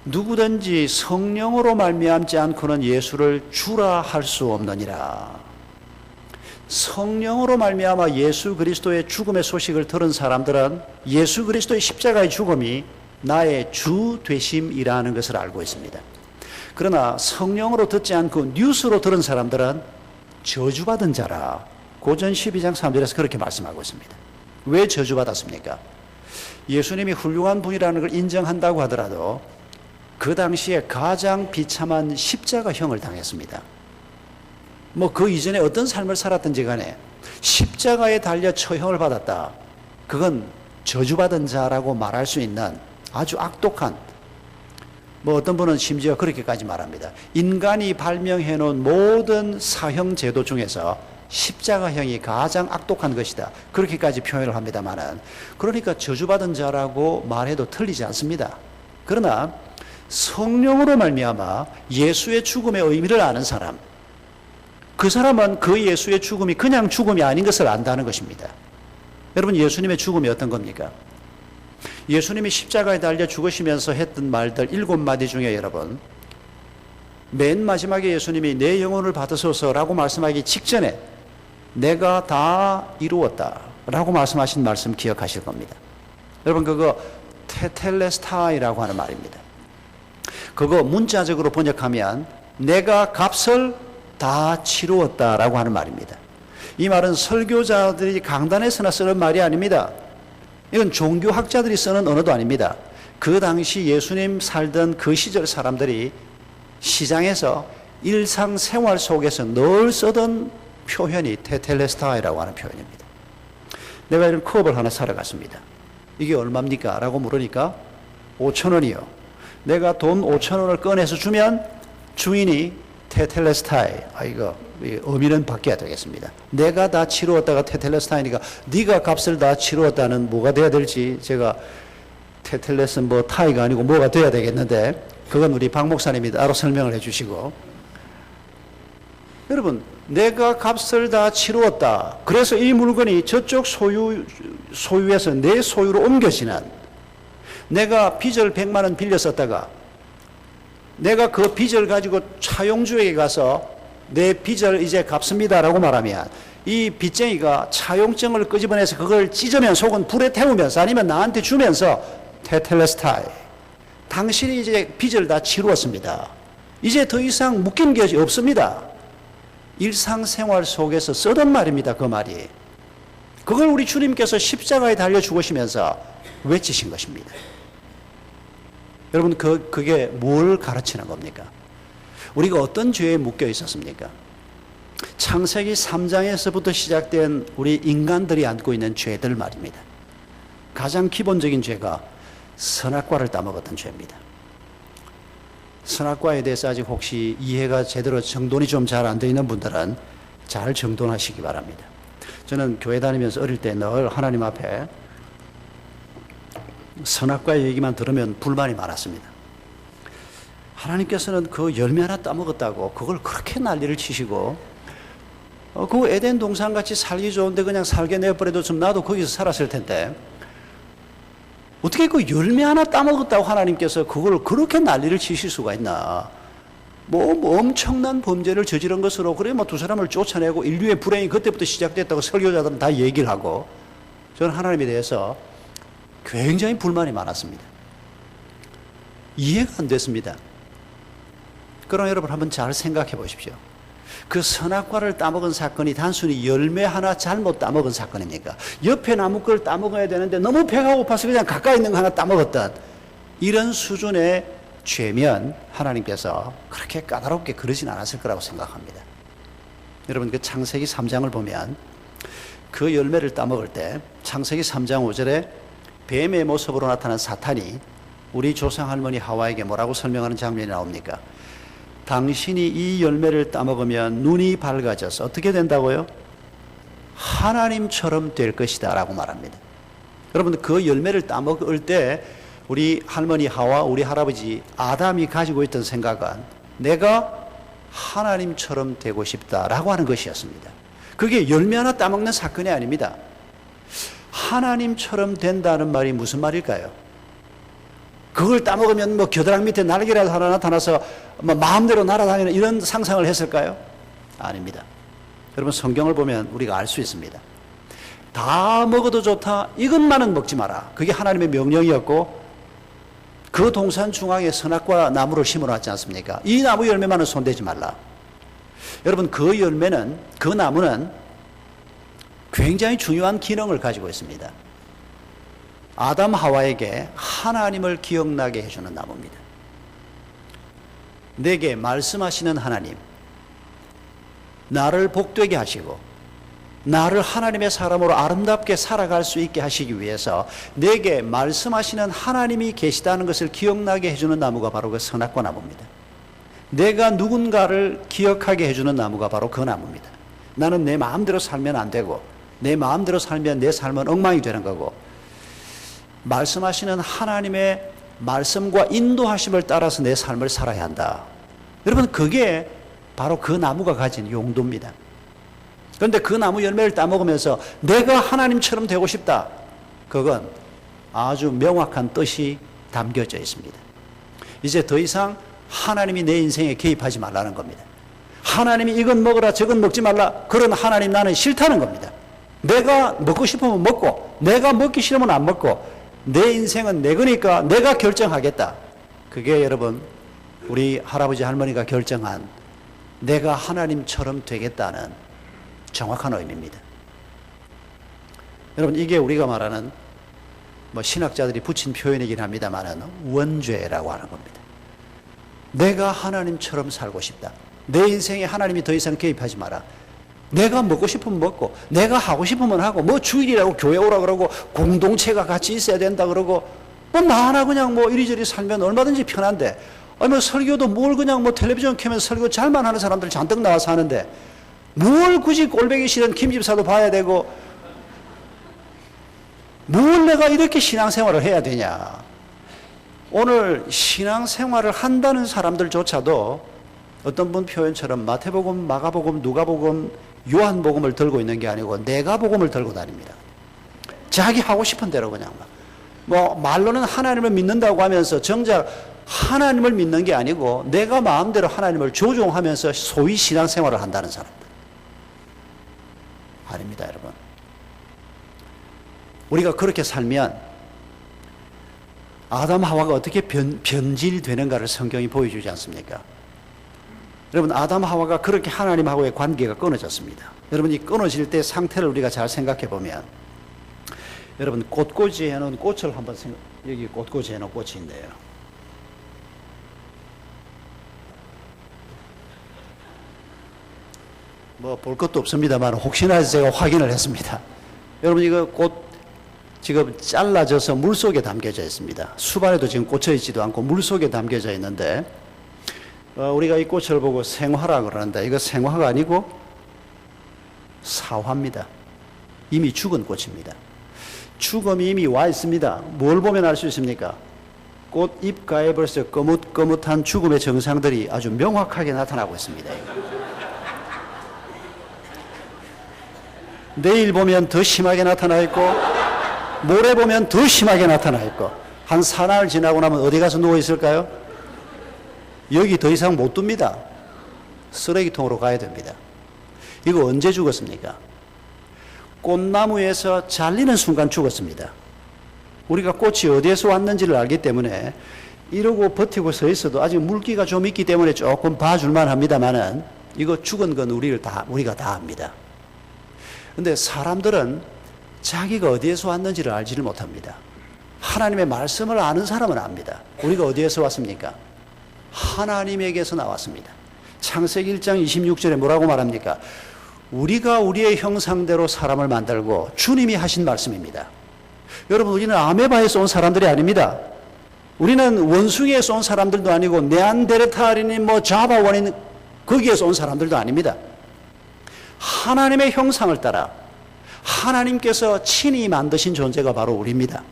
누구든지 성령으로 말미암지 않고는 예수를 주라 할 수 없느니라. 성령으로 말미암아 예수 그리스도의 죽음의 소식을 들은 사람들은 예수 그리스도의 십자가의 죽음이 나의 주 되심이라는 것을 알고 있습니다. 그러나 성령으로 듣지 않고 뉴스로 들은 사람들은 저주받은 자라. 고전 12장 3절에서 그렇게 말씀하고 있습니다. 왜 저주받았습니까? 예수님이 훌륭한 분이라는 걸 인정한다고 하더라도 그 당시에 가장 비참한 십자가형을 당했습니다. 뭐 그 이전에 어떤 삶을 살았든지 간에 십자가에 달려 처형을 받았다. 그건 저주받은 자라고 말할 수 있는 아주 악독한, 뭐 어떤 분은 심지어 그렇게까지 말합니다. 인간이 발명해 놓은 모든 사형 제도 중에서 십자가형이 가장 악독한 것이다. 그렇게까지 표현을 합니다만은, 그러니까 저주받은 자라고 말해도 틀리지 않습니다. 그러나 성령으로 말미암아 예수의 죽음의 의미를 아는 사람, 그 사람은 그 예수의 죽음이 그냥 죽음이 아닌 것을 안다는 것입니다. 여러분, 예수님의 죽음이 어떤 겁니까? 예수님이 십자가에 달려 죽으시면서 했던 말들 7마디 중에 여러분, 맨 마지막에 예수님이 내 영혼을 받으소서라고 말씀하기 직전에 내가 다 이루었다 라고 말씀하신 말씀 기억하실 겁니다. 여러분, 그거 테텔레스타이라고 하는 말입니다. 그거 문자적으로 번역하면 내가 값을 다 치루었다 라고 하는 말입니다. 이 말은 설교자들이 강단에서나 쓰는 말이 아닙니다. 이건 종교학자들이 쓰는 언어도 아닙니다. 그 당시 예수님 살던 그 시절 사람들이 시장에서 일상생활 속에서 늘 쓰던 표현이 테텔레스타이라고 하는 표현입니다. 내가 이런 컵을 하나 사러 갔습니다. 이게 얼마입니까? 라고 물으니까 5,000원이요. 내가 돈 5,000원을 꺼내서 주면 주인이 테텔레스타이, 이거 의미는 바뀌어야 되겠습니다. 내가 다 치루었다가 테텔레스타이니까 네가 값을 다 치루었다는 뭐가 돼야 될지, 제가 테텔레스 타이가 아니고 뭐가 돼야 되겠는데, 그건 우리 박 목사님이 따로 설명을 해 주시고. 여러분, 내가 값을 다 치루었다. 그래서 이 물건이 저쪽 소유에서 내 소유로 옮겨지는, 내가 빚을 100만 원 빌려 썼다가 내가 그 빚을 가지고 차용주에게 가서 내 빚을 이제 갚습니다라고 말하면, 이 빚쟁이가 차용증을 끄집어내서 그걸 찢으면 속은 불에 태우면서 아니면 나한테 주면서 테텔레스타이, 당신이 이제 빚을 다 치루었습니다. 이제 더 이상 묶인 것이 없습니다. 일상생활 속에서 쓰던 말입니다. 그 말이. 그걸 우리 주님께서 십자가에 달려 죽으시면서 외치신 것입니다. 여러분, 그게 뭘 가르치는 겁니까? 우리가 어떤 죄에 묶여 있었습니까? 창세기 3장에서부터 시작된 우리 인간들이 안고 있는 죄들 말입니다. 가장 기본적인 죄가 선악과를 따먹었던 죄입니다. 선악과에 대해서 아직 혹시 이해가 제대로 정돈이 좀 잘 안 되어 있는 분들은 잘 정돈하시기 바랍니다. 저는 교회 다니면서 어릴 때 늘 하나님 앞에 선악과 얘기만 들으면 불만이 많았습니다. 하나님께서는 그 열매 하나 따먹었다고 그걸 그렇게 난리를 치시고, 그 에덴 동산같이 살기 좋은데 그냥 살게 내버려도 좀 나도 거기서 살았을 텐데, 어떻게 그 열매 하나 따먹었다고 하나님께서 그걸 그렇게 난리를 치실 수가 있나. 뭐 엄청난 범죄를 저지른 것으로, 그래 두 사람을 쫓아내고 인류의 불행이 그때부터 시작됐다고 설교자들은 다 얘기를 하고, 저는 하나님에 대해서 굉장히 불만이 많았습니다. 이해가 안 됐습니다. 그러나 여러분, 한번 잘 생각해 보십시오. 그 선악과를 따먹은 사건이 단순히 열매 하나 잘못 따먹은 사건입니까? 옆에 나무 걸 따먹어야 되는데 너무 배가 고파서 그냥 가까이 있는 거 하나 따먹었던 이런 수준의 죄면 하나님께서 그렇게 까다롭게 그러진 않았을 거라고 생각합니다. 여러분, 그 창세기 3장을 보면 그 열매를 따먹을 때 창세기 3장 5절에 뱀의 모습으로 나타난 사탄이 우리 조상 할머니 하와에게 뭐라고 설명하는 장면이 나옵니까? 당신이 이 열매를 따먹으면 눈이 밝아져서 어떻게 된다고요? 하나님처럼 될 것이다 라고 말합니다. 여러분, 그 열매를 따먹을 때 우리 할머니 하와, 우리 할아버지 아담이 가지고 있던 생각은 내가 하나님처럼 되고 싶다라고 하는 것이었습니다. 그게 열매 하나 따먹는 사건이 아닙니다. 하나님처럼 된다는 말이 무슨 말일까요? 그걸 따먹으면 겨드랑이 밑에 날개라도 하나 나타나서 마음대로 날아다니는 이런 상상을 했을까요? 아닙니다. 여러분, 성경을 보면 우리가 알 수 있습니다. 다 먹어도 좋다, 이것만은 먹지 마라. 그게 하나님의 명령이었고, 그 동산 중앙에 선악과 나무를 심어놨지 않습니까? 이 나무 열매만은 손대지 말라. 여러분, 그 열매는, 그 나무는 굉장히 중요한 기능을 가지고 있습니다. 아담 하와에게 하나님을 기억나게 해주는 나무입니다. 내게 말씀하시는 하나님, 나를 복되게 하시고 나를 하나님의 사람으로 아름답게 살아갈 수 있게 하시기 위해서 내게 말씀하시는 하나님이 계시다는 것을 기억나게 해주는 나무가 바로 그 선악과 나무입니다. 내가 누군가를 기억하게 해주는 나무가 바로 그 나무입니다. 나는 내 마음대로 살면 안 되고, 내 마음대로 살면 내 삶은 엉망이 되는 거고, 말씀하시는 하나님의 말씀과 인도하심을 따라서 내 삶을 살아야 한다. 여러분, 그게 바로 그 나무가 가진 용도입니다. 그런데 그 나무 열매를 따먹으면서 내가 하나님처럼 되고 싶다. 그건 아주 명확한 뜻이 담겨져 있습니다. 이제 더 이상 하나님이 내 인생에 개입하지 말라는 겁니다. 하나님이 이건 먹어라 저건 먹지 말라, 그런 하나님 나는 싫다는 겁니다. 내가 먹고 싶으면 먹고 내가 먹기 싫으면 안 먹고 내 인생은 내 거니까 내가 결정하겠다. 그게 여러분 우리 할아버지 할머니가 결정한 내가 하나님처럼 되겠다는 정확한 의미입니다. 여러분, 이게 우리가 말하는 신학자들이 붙인 표현이긴 합니다만 원죄라고 하는 겁니다. 내가 하나님처럼 살고 싶다. 내 인생에 하나님이 더 이상 개입하지 마라. 내가 먹고 싶으면 먹고 내가 하고 싶으면 하고, 주일이라고 교회 오라 그러고 공동체가 같이 있어야 된다 그러고, 나 하나 그냥 이리저리 살면 얼마든지 편한데, 설교도 그냥 텔레비전 켜면 설교 잘만 하는 사람들 잔뜩 나와서 하는데 뭘 굳이 꼴보기 싫은 김 집사도 봐야 되고, 뭘 내가 이렇게 신앙생활을 해야 되냐. 오늘 신앙생활을 한다는 사람들조차도 어떤 분 표현처럼 마태복음, 마가복음, 누가복음, 요한복음을 들고 있는 게 아니고 내가 복음을 들고 다닙니다. 자기 하고 싶은 대로 그냥 말로는 하나님을 믿는다고 하면서 정작 하나님을 믿는 게 아니고 내가 마음대로 하나님을 조종하면서 소위 신앙생활을 한다는 사람들. 아닙니다, 여러분. 우리가 그렇게 살면 아담 하와가 어떻게 변질되는가를 성경이 보여주지 않습니까? 여러분, 아담 하와가 그렇게 하나님하고의 관계가 끊어졌습니다. 여러분, 이 끊어질 때 상태를 우리가 잘 생각해 보면, 여러분, 꽃꽂이 해놓은 꽃을 한번 여기 꽃꽂이 해놓은 꽃이 있네요. 볼 것도 없습니다만 혹시나 해서 제가 확인을 했습니다. 여러분, 이거 꽃 지금 잘라져서 물속에 담겨져 있습니다. 수반에도 지금 꽂혀 있지도 않고 물속에 담겨져 있는데, 우리가 이 꽃을 보고 생화라 그러는데 이거 생화가 아니고 사화입니다. 이미 죽은 꽃입니다. 죽음이 이미 와 있습니다. 뭘 보면 알 수 있습니까? 꽃 잎가에 벌써 거뭇거뭇한 죽음의 증상들이 아주 명확하게 나타나고 있습니다. 내일 보면 더 심하게 나타나 있고 모레 보면 더 심하게 나타나 있고, 한 사나흘 지나고 나면 어디 가서 누워 있을까요? 여기 더 이상 못 둡니다. 쓰레기통으로 가야 됩니다. 이거 언제 죽었습니까? 꽃나무에서 잘리는 순간 죽었습니다. 우리가 꽃이 어디에서 왔는지를 알기 때문에 이러고 버티고 서 있어도 아직 물기가 좀 있기 때문에 조금 봐줄만 합니다만은 이거 죽은 건 우리가 다 압니다. 근데 사람들은 자기가 어디에서 왔는지를 알지를 못합니다. 하나님의 말씀을 아는 사람은 압니다. 우리가 어디에서 왔습니까? 하나님에게서 나왔습니다. 창세기 1장 26절에 뭐라고 말합니까? 우리가 우리의 형상대로 사람을 만들고, 주님이 하신 말씀입니다. 여러분, 우리는 아메바에서 온 사람들이 아닙니다. 우리는 원숭이에서 온 사람들도 아니고 네안데르탈인이 자바원인 거기에서 온 사람들도 아닙니다. 하나님의 형상을 따라 하나님께서 친히 만드신 존재가 바로 우리입니다.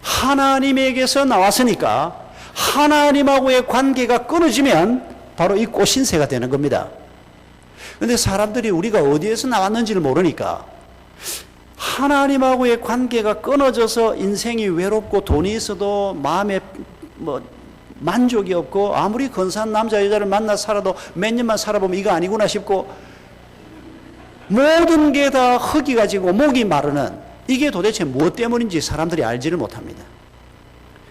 하나님에게서 나왔으니까 하나님하고의 관계가 끊어지면 바로 이 꽃신새가 되는 겁니다. 그런데 사람들이 우리가 어디에서 나왔는지를 모르니까 하나님하고의 관계가 끊어져서 인생이 외롭고 돈이 있어도 마음에 만족이 없고, 아무리 근사한 남자 여자를 만나 살아도 몇 년만 살아보면 이거 아니구나 싶고, 모든 게 다 흙이 가지고 목이 마르는, 이게 도대체 무엇 때문인지 사람들이 알지를 못합니다.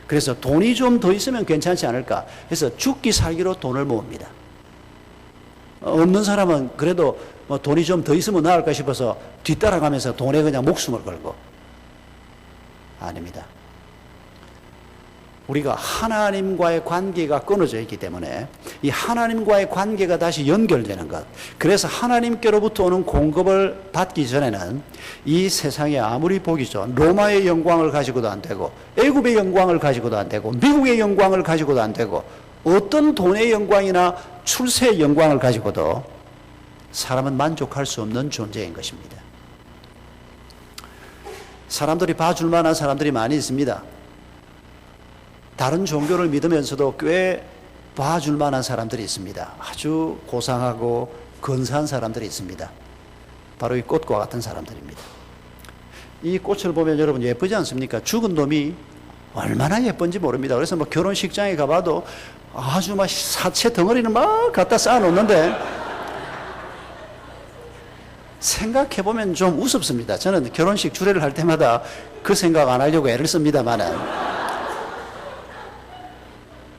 그래서 돈이 좀 더 있으면 괜찮지 않을까 해서 죽기 살기로 돈을 모읍니다. 없는 사람은 그래도 돈이 좀 더 있으면 나을까 싶어서 뒤따라가면서 돈에 그냥 목숨을 걸고. 아닙니다. 우리가 하나님과의 관계가 끊어져 있기 때문에 이 하나님과의 관계가 다시 연결되는 것, 그래서 하나님께로부터 오는 공급을 받기 전에는 이 세상에 아무리 보기 좋은 로마의 영광을 가지고도 안 되고, 애굽의 영광을 가지고도 안 되고, 미국의 영광을 가지고도 안 되고, 어떤 돈의 영광이나 출세의 영광을 가지고도 사람은 만족할 수 없는 존재인 것입니다. 사람들이 봐줄 만한 사람들이 많이 있습니다. 다른 종교를 믿으면서도 꽤 봐줄 만한 사람들이 있습니다. 아주 고상하고 근사한 사람들이 있습니다. 바로 이 꽃과 같은 사람들입니다. 이 꽃을 보면 여러분 예쁘지 않습니까? 죽은 놈이 얼마나 예쁜지 모릅니다. 그래서 뭐 결혼식장에 가봐도 아주 막 사체 덩어리는 막 갖다 쌓아놓는데 생각해보면 좀 우습습니다. 저는 결혼식 주례를 할 때마다 그 생각 안 하려고 애를 씁니다만은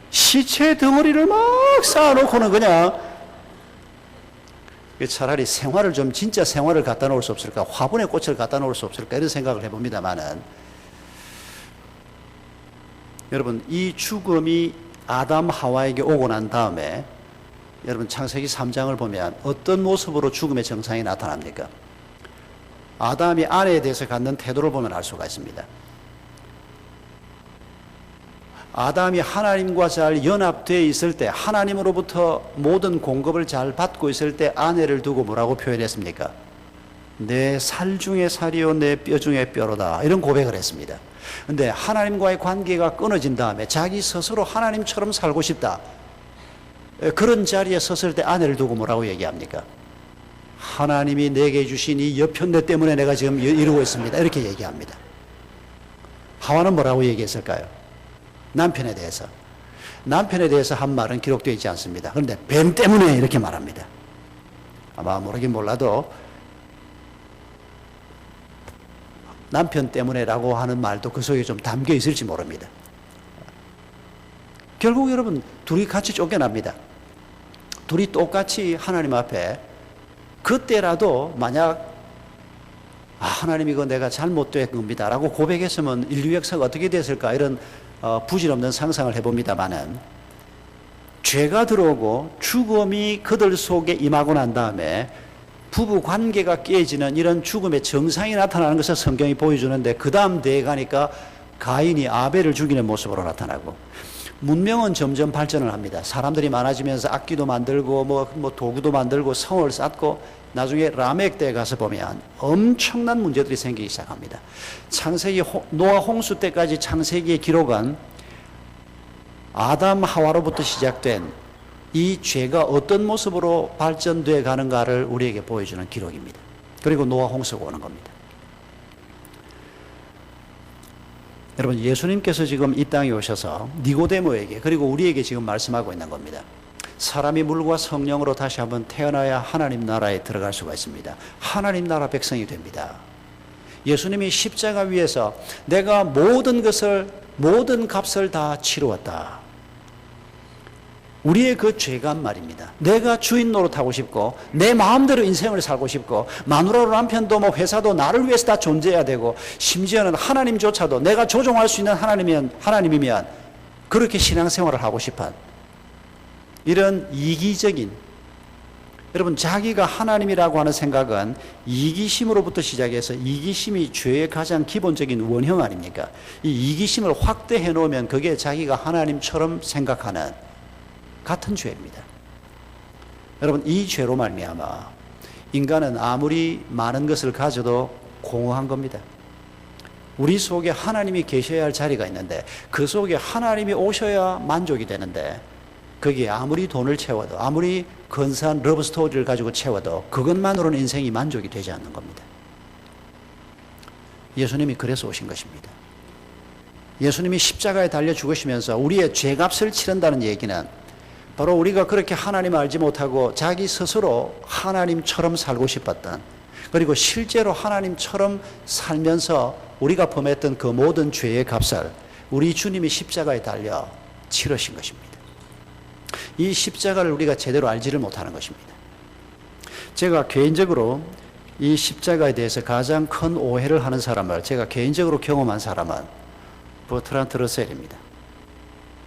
시체 덩어리를 막 쌓아놓고는 그냥 차라리 생활을 좀 진짜 생활을 갖다 놓을 수 없을까, 화분에 꽃을 갖다 놓을 수 없을까 이런 생각을 해봅니다만은 여러분 이 죽음이 아담 하와에게 오고 난 다음에 여러분 창세기 3장을 보면 어떤 모습으로 죽음의 정상이 나타납니까? 아담이 아내에 대해서 갖는 태도를 보면 알 수가 있습니다. 아담이 하나님과 잘 연합되어 있을 때, 하나님으로부터 모든 공급을 잘 받고 있을 때 아내를 두고 뭐라고 표현했습니까? 내 살 중에 살이요 내 뼈 중에 뼈로다, 이런 고백을 했습니다. 근데 하나님과의 관계가 끊어진 다음에 자기 스스로 하나님처럼 살고 싶다, 그런 자리에 섰을 때 아내를 두고 뭐라고 얘기합니까? 하나님이 내게 주신 이 여편네 때문에 내가 지금 이루고 있습니다, 이렇게 얘기합니다. 하와는 뭐라고 얘기했을까요? 남편에 대해서 한 말은 기록되어 있지 않습니다. 그런데 뱀 때문에 이렇게 말합니다. 아마 모르긴 몰라도 남편 때문에라고 하는 말도 그 속에 좀 담겨 있을지 모릅니다. 결국 여러분 둘이 같이 쫓겨납니다. 둘이 똑같이 하나님 앞에 그때라도 만약 하나님 이거 내가 잘못된 겁니다 라고 고백했으면 인류 역사가 어떻게 됐을까, 이런 부질없는 상상을 해봅니다만은 죄가 들어오고 죽음이 그들 속에 임하고 난 다음에 부부 관계가 깨지는 이런 죽음의 정상이 나타나는 것을 성경이 보여주는데, 그 다음 대에 가니까 가인이 아벨을 죽이는 모습으로 나타나고, 문명은 점점 발전을 합니다. 사람들이 많아지면서 악기도 만들고 뭐 도구도 만들고 성을 쌓고, 나중에 라멕 때에 가서 보면 엄청난 문제들이 생기기 시작합니다. 창세기 노아 홍수 때까지 창세기의 기록은 아담 하와로부터 시작된 이 죄가 어떤 모습으로 발전되어 가는가를 우리에게 보여주는 기록입니다. 그리고 노아 홍수가 오는 겁니다. 여러분 예수님께서 지금 이 땅에 오셔서 니고데모에게, 그리고 우리에게 지금 말씀하고 있는 겁니다. 사람이 물과 성령으로 다시 한번 태어나야 하나님 나라에 들어갈 수가 있습니다. 하나님 나라 백성이 됩니다. 예수님이 십자가 위에서 내가 모든 값을 다 치루었다. 우리의 그 죄감 말입니다. 내가 주인 노릇하고 싶고 내 마음대로 인생을 살고 싶고, 마누라로 남편도 뭐 회사도 나를 위해서 다 존재해야 되고, 심지어는 하나님조차도 내가 조종할 수 있는 하나님이면 그렇게 신앙생활을 하고 싶은 이런 이기적인, 여러분 자기가 하나님이라고 하는 생각은 이기심으로부터 시작해서, 이기심이 죄의 가장 기본적인 원형 아닙니까? 이 이기심을 확대해 놓으면 그게 자기가 하나님처럼 생각하는 같은 죄입니다. 여러분 이 죄로 말미암아 인간은 아무리 많은 것을 가져도 공허한 겁니다. 우리 속에 하나님이 계셔야 할 자리가 있는데, 그 속에 하나님이 오셔야 만족이 되는데, 거기에 아무리 돈을 채워도, 아무리 근사한 러브스토리를 가지고 채워도 그것만으로는 인생이 만족이 되지 않는 겁니다. 예수님이 그래서 오신 것입니다. 예수님이 십자가에 달려 죽으시면서 우리의 죄값을 치른다는 얘기는 바로 우리가 그렇게 하나님을 알지 못하고 자기 스스로 하나님처럼 살고 싶었던, 그리고 실제로 하나님처럼 살면서 우리가 범했던 그 모든 죄의 값을 우리 주님이 십자가에 달려 치르신 것입니다. 이 십자가를 우리가 제대로 알지를 못하는 것입니다. 제가 개인적으로 이 십자가에 대해서 가장 큰 오해를 하는 사람을, 제가 개인적으로 경험한 사람은 버트란드 러셀입니다.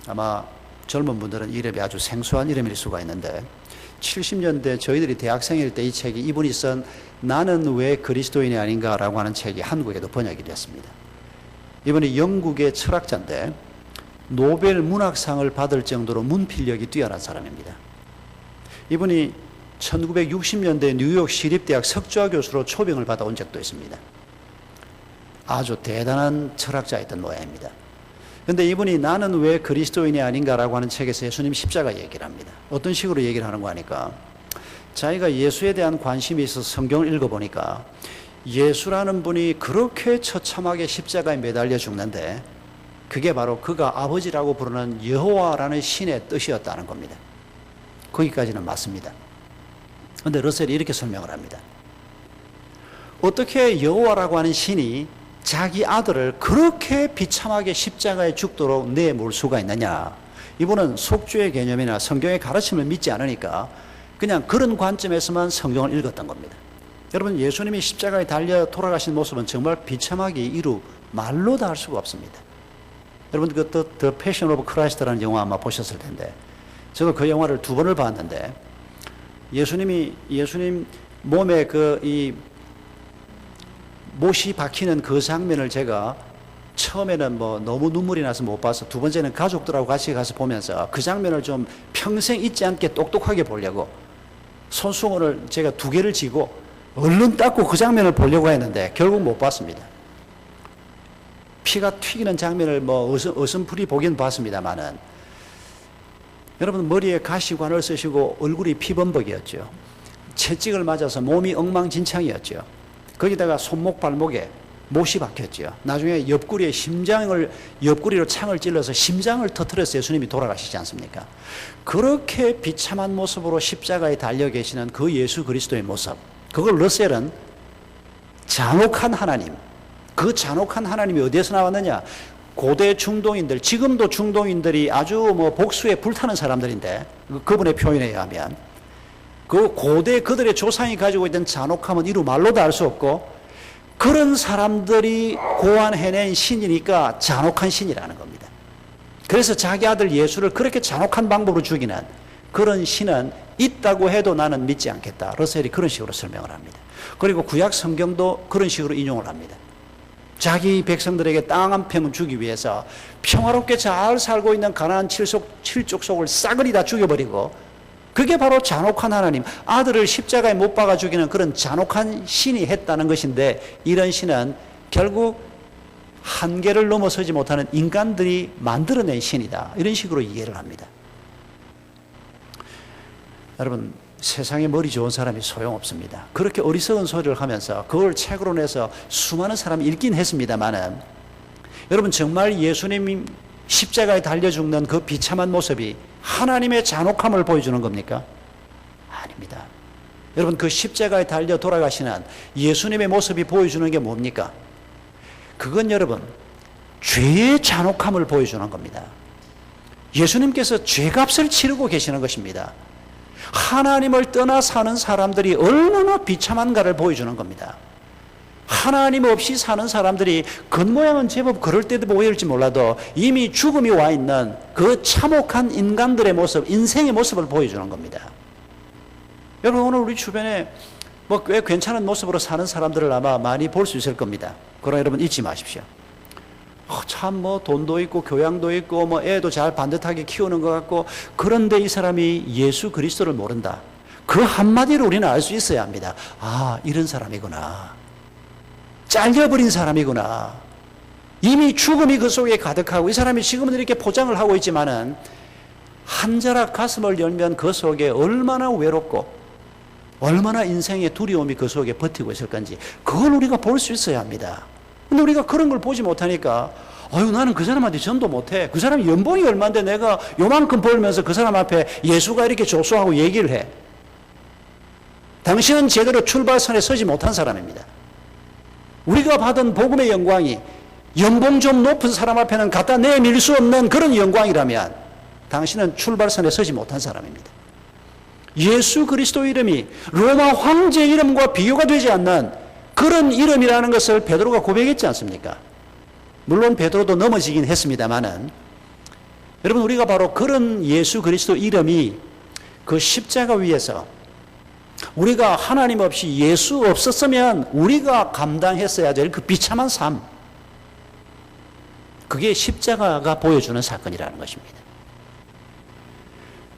아마 젊은 분들은 이름이 아주 생소한 이름일 수가 있는데, 70년대 저희들이 대학생일 때 이 책이, 이분이 쓴 나는 왜 그리스도인이 아닌가라고 하는 책이 한국에도 번역이 됐습니다. 이분이 영국의 철학자인데, 노벨 문학상을 받을 정도로 문필력이 뛰어난 사람입니다. 이분이 1960년대 뉴욕 시립대학 석좌 교수로 초빙을 받아온 적도 있습니다. 아주 대단한 철학자였던 모양입니다. 그런데 이분이 나는 왜 그리스도인이 아닌가라고 하는 책에서 예수님 십자가 얘기를 합니다. 어떤 식으로 얘기를 하는 거 하니까 자기가 예수에 대한 관심이 있어서 성경을 읽어보니까 예수라는 분이 그렇게 처참하게 십자가에 매달려 죽는데 그게 바로 그가 아버지라고 부르는 여호와라는 신의 뜻이었다는 겁니다. 거기까지는 맞습니다. 그런데 러셀이 이렇게 설명을 합니다. 어떻게 여호와라고 하는 신이 자기 아들을 그렇게 비참하게 십자가에 죽도록 내몰 수가 있느냐. 이분은 속죄의 개념이나 성경의 가르침을 믿지 않으니까 그냥 그런 관점에서만 성경을 읽었던 겁니다. 여러분, 예수님이 십자가에 달려 돌아가신 모습은 정말 비참하기 이루 말로 다 할 수가 없습니다. 여러분, 그 The Passion of Christ라는 영화 아마 보셨을 텐데 저도 그 영화를 2번을 봤는데 예수님 몸에 이 못이 박히는 그 장면을 제가 처음에는 너무 눈물이 나서 못 봐서 2번째는 가족들하고 같이 가서 보면서 그 장면을 좀 평생 잊지 않게 똑똑하게 보려고 손수건을 제가 2개를 쥐고 얼른 닦고 그 장면을 보려고 했는데 결국 못 봤습니다. 피가 튀기는 장면을 어슴푸리 보긴 봤습니다만은 여러분, 머리에 가시관을 쓰시고 얼굴이 피범벅이었죠. 채찍을 맞아서 몸이 엉망진창이었죠. 거기다가 손목 발목에 못이 박혔죠. 나중에 옆구리로 창을 찔러서 심장을 터뜨려서 예수님이 돌아가시지 않습니까? 그렇게 비참한 모습으로 십자가에 달려 계시는 그 예수 그리스도의 모습, 그걸 러셀은 잔혹한 하나님, 그 잔혹한 하나님이 어디에서 나왔느냐? 고대 중동인들, 지금도 중동인들이 아주 복수에 불타는 사람들인데 그분의 표현에 의하면 그 고대 그들의 조상이 가지고 있던 잔혹함은 이루 말로도 알 수 없고 그런 사람들이 고안해낸 신이니까 잔혹한 신이라는 겁니다. 그래서 자기 아들 예수를 그렇게 잔혹한 방법으로 죽이는 그런 신은 있다고 해도 나는 믿지 않겠다. 러셀이 그런 식으로 설명을 합니다. 그리고 구약 성경도 그런 식으로 인용을 합니다. 자기 백성들에게 땅 한 평을 주기 위해서 평화롭게 잘 살고 있는 가나안 칠족속을 싸그리 다 죽여버리고 그게 바로 잔혹한 하나님, 아들을 십자가에 못 박아 죽이는 그런 잔혹한 신이 했다는 것인데 이런 신은 결국 한계를 넘어서지 못하는 인간들이 만들어낸 신이다. 이런 식으로 이해를 합니다. 여러분, 세상에 머리 좋은 사람이 소용없습니다. 그렇게 어리석은 소리를 하면서 그걸 책으로 내서 수많은 사람이 읽긴 했습니다만은 여러분, 정말 예수님이 십자가에 달려 죽는 그 비참한 모습이 하나님의 잔혹함을 보여주는 겁니까? 아닙니다. 여러분, 그 십자가에 달려 돌아가시는 예수님의 모습이 보여주는 게 뭡니까? 그건 여러분, 죄의 잔혹함을 보여주는 겁니다. 예수님께서 죄값을 치르고 계시는 것입니다. 하나님을 떠나 사는 사람들이 얼마나 비참한가를 보여주는 겁니다. 하나님 없이 사는 사람들이 겉모양은 제법 그럴 때도 보일지 몰라도 이미 죽음이 와 있는 그 참혹한 인간들의 모습, 인생의 모습을 보여주는 겁니다. 여러분, 오늘 우리 주변에 꽤 괜찮은 모습으로 사는 사람들을 아마 많이 볼 수 있을 겁니다. 그러나 여러분, 잊지 마십시오. 참 돈도 있고 교양도 있고 애도 잘 반듯하게 키우는 것 같고 그런데 이 사람이 예수 그리스도를 모른다. 그 한마디로 우리는 알 수 있어야 합니다. 아, 이런 사람이구나. 잘려버린 사람이구나. 이미 죽음이 그 속에 가득하고 이 사람이 지금은 이렇게 포장을 하고 있지만은 한 자락 가슴을 열면 그 속에 얼마나 외롭고 얼마나 인생의 두려움이 그 속에 버티고 있을 건지 그걸 우리가 볼 수 있어야 합니다. 근데 우리가 그런 걸 보지 못하니까 나는 그 사람한테 전도 못해. 그 사람이 연봉이 얼마인데 내가 요만큼 벌면서 그 사람 앞에 예수가 이렇게 조소하고 얘기를 해. 당신은 제대로 출발선에 서지 못한 사람입니다. 우리가 받은 복음의 영광이 연봉 좀 높은 사람 앞에는 갖다 내밀 수 없는 그런 영광이라면 당신은 출발선에 서지 못한 사람입니다. 예수 그리스도 이름이 로마 황제 이름과 비교가 되지 않는 그런 이름이라는 것을 베드로가 고백했지 않습니까? 물론 베드로도 넘어지긴 했습니다만은 여러분, 우리가 바로 그런 예수 그리스도 이름이 그 십자가 위에서 우리가 하나님 없이 예수 없었으면 우리가 감당했어야 될 그 비참한 삶, 그게 십자가가 보여주는 사건이라는 것입니다.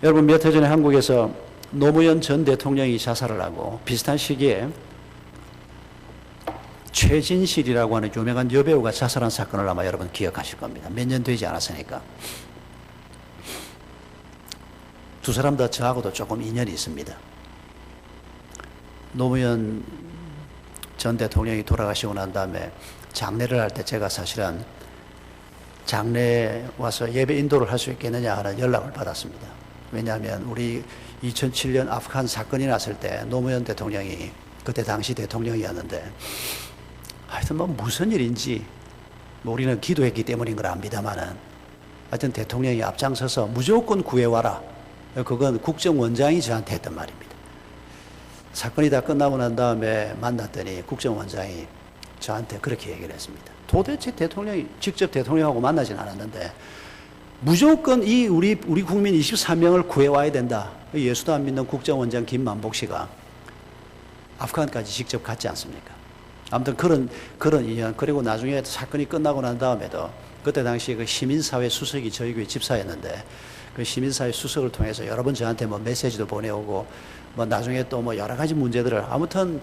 여러분, 몇 해 전에 한국에서 노무현 전 대통령이 자살을 하고 비슷한 시기에 최진실이라고 하는 유명한 여배우가 자살한 사건을 아마 여러분 기억하실 겁니다. 몇 년 되지 않았으니까. 두 사람 다 저하고도 조금 인연이 있습니다. 노무현 전 대통령이 돌아가시고 난 다음에 장례를 할 때 제가 사실은 장례에 와서 예배 인도를 할 수 있겠느냐 하는 연락을 받았습니다. 왜냐하면 우리 2007년 아프간 사건이 났을 때 노무현 대통령이 그때 당시 대통령이었는데 하여튼 뭐 무슨 일인지 뭐 우리는 기도했기 때문인 걸 압니다만은 하여튼 대통령이 앞장서서 무조건 구해와라. 그건 국정원장이 저한테 했던 말입니다. 사건이 다 끝나고 난 다음에 만났더니 국정원장이 저한테 그렇게 얘기를 했습니다. 도대체 대통령이 직접 대통령하고 만나진 않았는데 무조건 우리 국민 23명을 구해와야 된다. 예수도 안 믿는 국정원장 김만복 씨가 아프간까지 직접 갔지 않습니까? 아무튼 그런 인연. 그리고 나중에 사건이 끝나고 난 다음에도 그때 당시 그 시민사회 수석이 저희 교회 집사였는데 그 시민사회 수석을 통해서 여러 번 저한테 뭐 메시지도 보내오고 뭐 나중에 또 뭐 여러 가지 문제들을 아무튼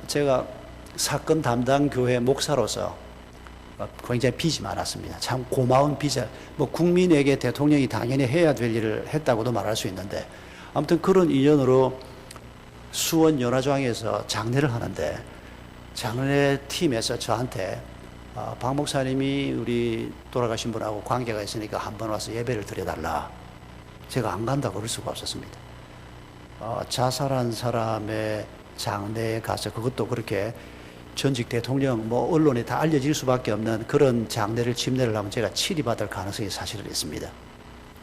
제가 사건 담당 교회 목사로서 굉장히 빚이 많았습니다. 참 고마운 빚을 뭐 국민에게 대통령이 당연히 해야 될 일을 했다고도 말할 수 있는데 아무튼 그런 인연으로 수원 연화장에서 장례를 하는데 장례팀에서 저한테 박 목사님이 우리 돌아가신 분하고 관계가 있으니까 한번 와서 예배를 드려달라. 제가 안 간다고 그럴 수가 없었습니다. 자살한 사람의 장례에 가서 그것도 그렇게 전직 대통령 뭐 언론에 다 알려질 수밖에 없는 그런 장례를 침례를 하면 제가 치리받을 가능성이 사실은 있습니다.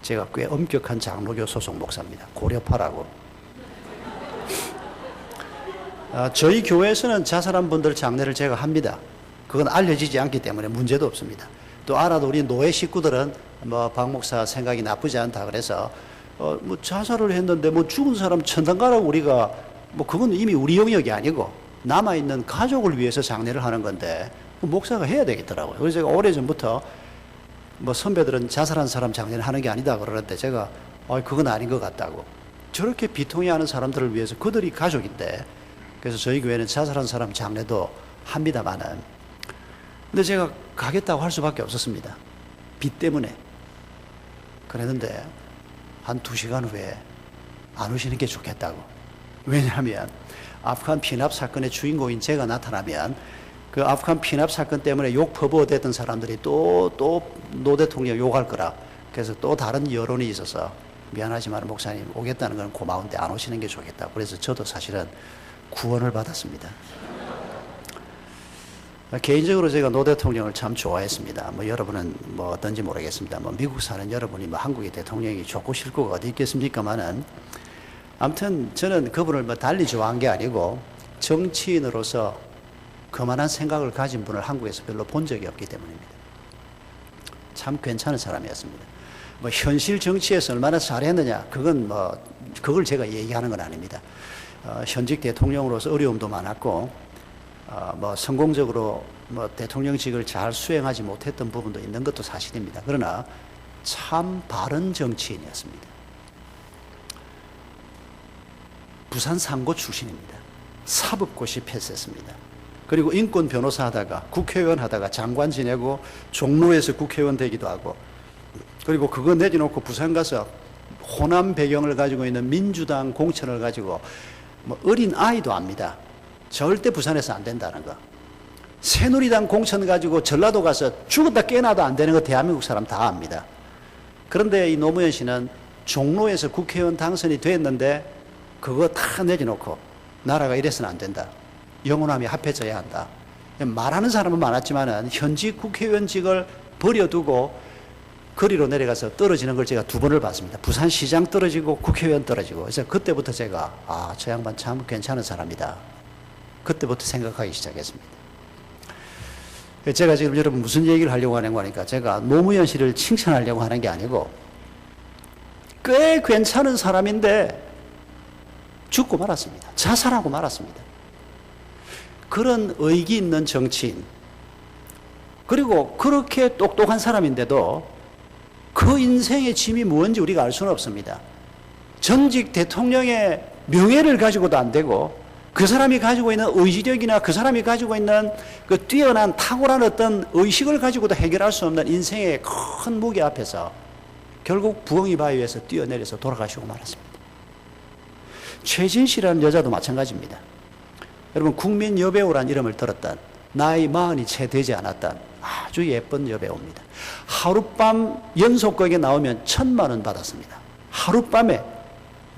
제가 꽤 엄격한 장로교 소속 목사입니다. 고려파라고. 저희 교회에서는 자살한 분들 장례를 제가 합니다. 그건 알려지지 않기 때문에 문제도 없습니다. 또 알아도 우리 노예 식구들은 뭐 박 목사 생각이 나쁘지 않다 그래서 뭐 자살을 했는데 뭐 죽은 사람 천당 가라고 우리가 뭐 그건 이미 우리 영역이 아니고 남아있는 가족을 위해서 장례를 하는 건데 목사가 해야 되겠더라고요. 그래서 제가 오래전부터 뭐 선배들은 자살한 사람 장례를 하는 게 아니다 그러는데 제가 그건 아닌 것 같다고. 저렇게 비통해하는 사람들을 위해서 그들이 가족인데 그래서 저희 교회는 자살한 사람 장례도 합니다만은 근데 제가 가겠다고 할 수밖에 없었습니다. 빚 때문에. 그랬는데 한 2시간 후에 안 오시는 게 좋겠다고. 왜냐하면 아프간 피납 사건의 주인공인 제가 나타나면 그 아프간 피납 사건 때문에 욕 퍼부어댔던 사람들이 또 노 대통령 욕할 거라. 그래서 또 다른 여론이 있어서 미안하지만 목사님 오겠다는 건 고마운데 안 오시는 게 좋겠다. 그래서 저도 사실은 구원을 받았습니다. 개인적으로 제가 노 대통령을 참 좋아했습니다. 뭐 여러분은 뭐 어떤지 모르겠습니다. 뭐 미국 사는 여러분이 뭐 한국의 대통령이 좋고 싫고가 어디 있겠습니까만은 아무튼 저는 그분을 뭐 달리 좋아한 게 아니고 정치인으로서 그만한 생각을 가진 분을 한국에서 별로 본 적이 없기 때문입니다. 참 괜찮은 사람이었습니다. 뭐 현실 정치에서 얼마나 잘했느냐 그건 뭐 그걸 제가 얘기하는 건 아닙니다. 현직 대통령으로서 어려움도 많았고 뭐 성공적으로 뭐 대통령직을 잘 수행하지 못했던 부분도 있는 것도 사실입니다. 그러나 참 바른 정치인이었습니다. 부산 상고 출신입니다. 사법고시 패스했습니다. 그리고 인권 변호사 하다가 국회의원 하다가 장관 지내고 종로에서 국회의원 되기도 하고 그리고 그거 내려놓고 부산 가서 호남 배경을 가지고 있는 민주당 공천을 가지고 뭐 어린 아이도 압니다. 절대 부산에서 안 된다는 거. 새누리당 공천 가지고 전라도 가서 죽었다 깨어나도 안 되는 거 대한민국 사람 다 압니다. 그런데 이 노무현 씨는 종로에서 국회의원 당선이 됐는데 그거 다 내려놓고 나라가 이래서는 안 된다. 영원함이 합해져야 한다. 말하는 사람은 많았지만은 현직 국회의원직을 버려두고 거리로 내려가서 떨어지는 걸 제가 2번을 봤습니다. 부산시장 떨어지고 국회의원 떨어지고. 그래서 그때부터 제가 저 양반 참 괜찮은 사람이다. 그때부터 생각하기 시작했습니다. 제가 지금 여러분 무슨 얘기를 하려고 하는 거니까 제가 노무현 씨를 칭찬하려고 하는 게 아니고 꽤 괜찮은 사람인데 죽고 말았습니다. 자살하고 말았습니다. 그런 의기 있는 정치인, 그리고 그렇게 똑똑한 사람인데도 그 인생의 짐이 무엇인지 우리가 알 수는 없습니다. 전직 대통령의 명예를 가지고도 안 되고 그 사람이 가지고 있는 의지력이나 그 사람이 가지고 있는 그 뛰어난 탁월한 어떤 의식을 가지고도 해결할 수 없는 인생의 큰 무게 앞에서 결국 부엉이 바위에서 뛰어내려서 돌아가시고 말았습니다. 최진실이라는 여자도 마찬가지입니다. 여러분, 국민 여배우란 이름을 들었던 나이 40이 채 되지 않았던 아주 예쁜 여배우입니다. 하룻밤 연속극에 나오면 1,000만 원 받았습니다. 하룻밤에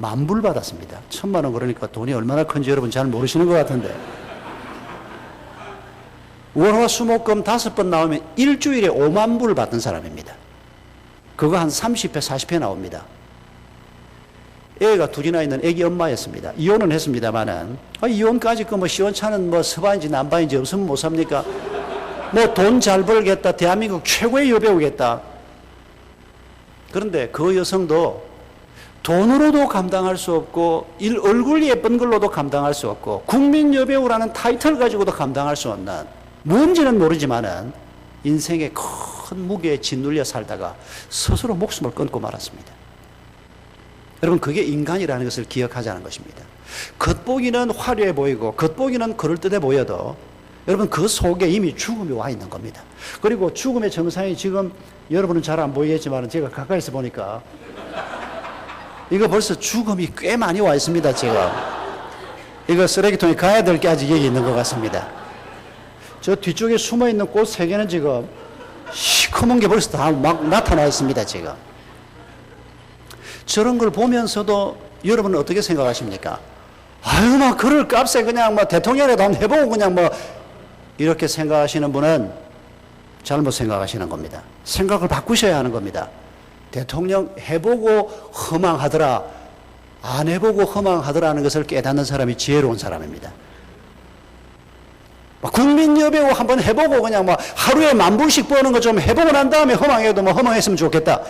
10,000불 받았습니다. 1,000만 원 그러니까 돈이 얼마나 큰지 여러분 잘 모르시는 것 같은데. 월화수목금 5번 나오면 일주일에 5만 불 받는 사람입니다. 그거 한 30회, 40회 나옵니다. 애가 둘이나 있는 애기 엄마였습니다. 이혼은 했습니다만은, 이혼까지 그 뭐 시원찮은 뭐 서반인지 남반인지 없으면 못 삽니까? 뭐 돈 잘 벌겠다, 대한민국 최고의 여배우겠다. 그런데 그 여성도 돈으로도 감당할 수 없고, 얼굴 예쁜 걸로도 감당할 수 없고, 국민 여배우라는 타이틀 가지고도 감당할 수 없는, 뭔지는 모르지만은 인생의 큰 무게에 짓눌려 살다가 스스로 목숨을 끊고 말았습니다. 여러분, 그게 인간이라는 것을 기억하자는 것입니다. 겉보기는 화려해 보이고 겉보기는 그럴듯해 보여도 여러분 그 속에 이미 죽음이 와 있는 겁니다. 그리고 죽음의 정상이 지금 여러분은 잘 안 보이겠지만 제가 가까이서 보니까 이거 벌써 죽음이 꽤 많이 와 있습니다. 지금 이거 쓰레기통에 가야 될 게 아직 여기 있는 것 같습니다. 저 뒤쪽에 숨어있는 꽃 3개는 지금 시커먼 게 벌써 다 막 나타나 있습니다. 지금 저런 걸 보면서도 여러분은 어떻게 생각하십니까? 아유, 막 그럴 값에 그냥 뭐 대통령이라도 한번 해보고 그냥 뭐 이렇게 생각하시는 분은 잘못 생각하시는 겁니다. 생각을 바꾸셔야 하는 겁니다. 대통령 해보고 허망하더라, 안 해보고 허망하더라는 것을 깨닫는 사람이 지혜로운 사람입니다. 국민 여배우 한번 해보고 그냥 뭐 하루에 10,000불씩 버는 거 좀 해보고 난 다음에 허망해도 뭐 허망했으면 좋겠다.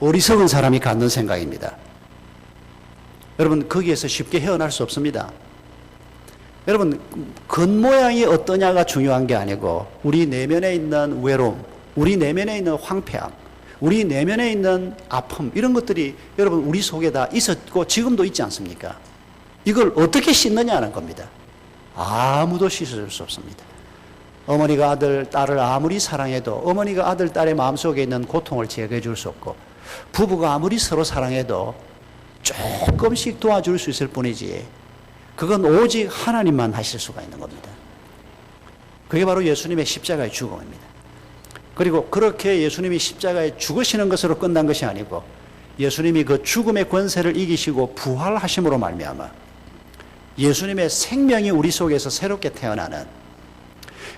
어리석은 사람이 갖는 생각입니다. 여러분, 거기에서 쉽게 헤어날 수 없습니다. 여러분, 겉모양이 어떠냐가 중요한 게 아니고 우리 내면에 있는 외로움, 우리 내면에 있는 황폐함, 우리 내면에 있는 아픔, 이런 것들이 여러분 우리 속에 다 있었고 지금도 있지 않습니까? 이걸 어떻게 씻느냐는 겁니다. 아무도 씻어줄 수 없습니다. 어머니가 아들, 딸을 아무리 사랑해도 어머니가 아들, 딸의 마음속에 있는 고통을 제거해 줄 수 없고, 부부가 아무리 서로 사랑해도 조금씩 도와줄 수 있을 뿐이지 그건 오직 하나님만 하실 수가 있는 겁니다. 그게 바로 예수님의 십자가의 죽음입니다. 그리고 그렇게 예수님이 십자가에 죽으시는 것으로 끝난 것이 아니고 예수님이 그 죽음의 권세를 이기시고 부활하심으로 말미암아 예수님의 생명이 우리 속에서 새롭게 태어나는,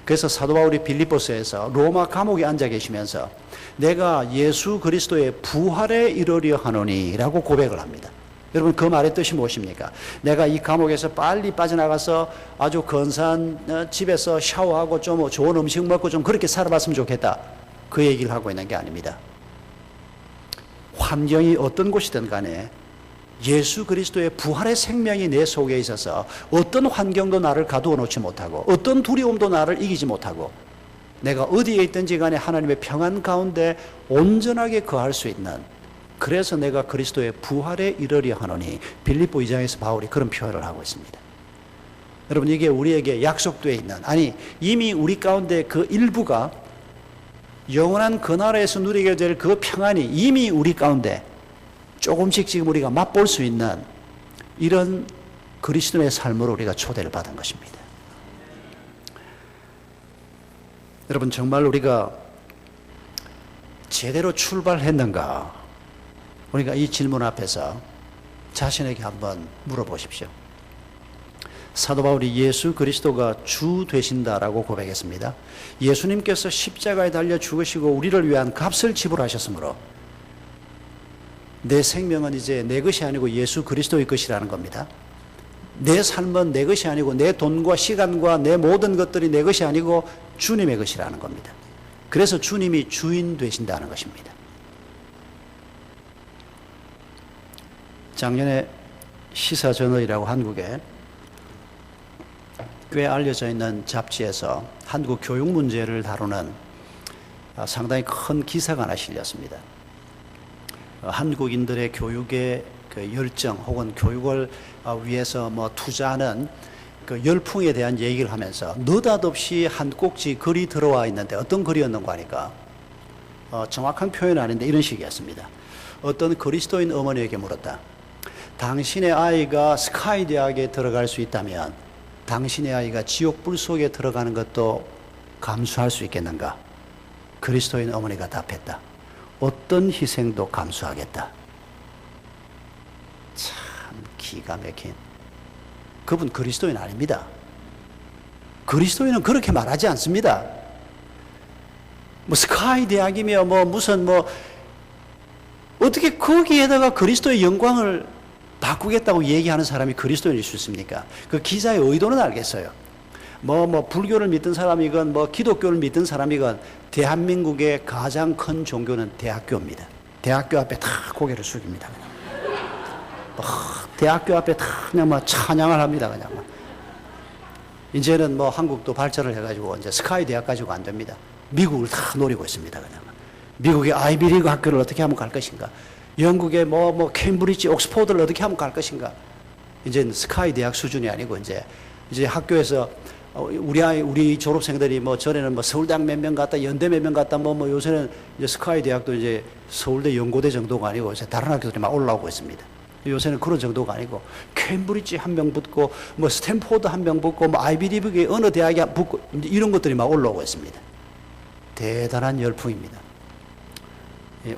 그래서 사도 바울이 빌립보서에서 로마 감옥에 앉아 계시면서 내가 예수 그리스도의 부활에 이르려 하노니 라고 고백을 합니다. 여러분, 그 말의 뜻이 무엇입니까? 내가 이 감옥에서 빨리 빠져나가서 아주 근사한 집에서 샤워하고 좀 좋은 음식 먹고 좀 그렇게 살아봤으면 좋겠다, 그 얘기를 하고 있는 게 아닙니다. 환경이 어떤 곳이든 간에 예수 그리스도의 부활의 생명이 내 속에 있어서 어떤 환경도 나를 가두어 놓지 못하고 어떤 두려움도 나를 이기지 못하고 내가 어디에 있든지 간에 하나님의 평안 가운데 온전하게 거할 수 있는, 그래서 내가 그리스도의 부활에 이르려 하노니, 빌립보 2장에서 바울이 그런 표현을 하고 있습니다. 여러분, 이게 우리에게 약속되어 있는, 아니 이미 우리 가운데 그 일부가 영원한 그 나라에서 누리게 될 그 평안이 이미 우리 가운데 조금씩 지금 우리가 맛볼 수 있는 이런 그리스도의 삶으로 우리가 초대를 받은 것입니다. 여러분, 정말 우리가 제대로 출발했는가? 우리가 이 질문 앞에서 자신에게 한번 물어보십시오. 사도 바울이 예수 그리스도가 주 되신다라고 고백했습니다. 예수님께서 십자가에 달려 죽으시고 우리를 위한 값을 지불하셨으므로 내 생명은 이제 내 것이 아니고 예수 그리스도의 것이라는 겁니다. 내 삶은 내 것이 아니고 내 돈과 시간과 내 모든 것들이 내 것이 아니고 주님의 것이라는 겁니다. 그래서 주님이 주인 되신다는 것입니다. 작년에 시사저널이라고 한국에 꽤 알려져 있는 잡지에서 한국 교육 문제를 다루는 상당히 큰 기사가 하나 실렸습니다. 한국인들의 교육의 그 열정 혹은 교육을 위해서 뭐 투자하는 그 열풍에 대한 얘기를 하면서 느닷없이 한 꼭지 글이 들어와 있는데 어떤 글이었는가 하니까 정확한 표현은 아닌데 이런 식이었습니다. 어떤 그리스도인 어머니에게 물었다. 당신의 아이가 스카이 대학에 들어갈 수 있다면 당신의 아이가 지옥불 속에 들어가는 것도 감수할 수 있겠는가? 그리스도인 어머니가 답했다. 어떤 희생도 감수하겠다. 참 기가 막힌. 그분 그리스도인 아닙니다. 그리스도인은 그렇게 말하지 않습니다. 뭐 스카이 대학이며 뭐 무슨 뭐 어떻게 거기에다가 그리스도의 영광을 바꾸겠다고 얘기하는 사람이 그리스도인일 수 있습니까? 그 기자의 의도는 알겠어요. 뭐 불교를 믿던 사람이건 뭐 기독교를 믿던 사람이건 대한민국의 가장 큰 종교는 대학교입니다. 대학교 앞에 다 고개를 숙입니다. 대학교 앞에 다 그냥 뭐 찬양을 합니다. 그냥 뭐. 이제는 뭐 한국도 발전을 해가지고 이제 스카이 대학 가지고 안 됩니다. 미국을 다 노리고 있습니다. 그냥 미국의 아이비리그 학교를 어떻게 하면 갈 것인가? 영국의 뭐 케임브리지, 옥스포드를 어떻게 하면 갈 것인가? 이제는 스카이 대학 수준이 아니고 이제 학교에서 우리 졸업생들이 뭐 전에는 뭐 서울대학 몇 명 갔다, 연대 몇 명 갔다, 뭐 요새는 이제 스카이 대학도 이제 서울대 연고대 정도가 아니고 이제 다른 학교들이 막 올라오고 있습니다. 요새는 그런 정도가 아니고 케임브리지 한 명 붙고 뭐 스탠포드 한 명 붙고 뭐 아이비리그의 어느 대학에 붙고 이런 것들이 막 올라오고 있습니다. 대단한 열풍입니다.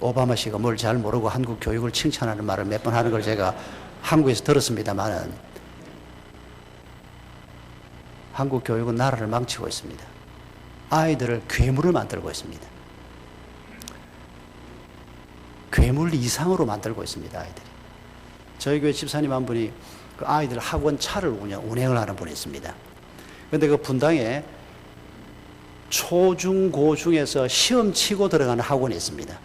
오바마 씨가 뭘 잘 모르고 한국 교육을 칭찬하는 말을 몇 번 하는 걸 제가 한국에서 들었습니다만은 한국 교육은 나라를 망치고 있습니다. 아이들을 괴물을 만들고 있습니다. 괴물 이상으로 만들고 있습니다. 아이들이. 저희 교회 집사님 한 분이 그 아이들 학원 차를 운행을 하는 분이 있습니다. 그런데 그 분당에 초중고 중에서 시험 치고 들어가는 학원이 있습니다.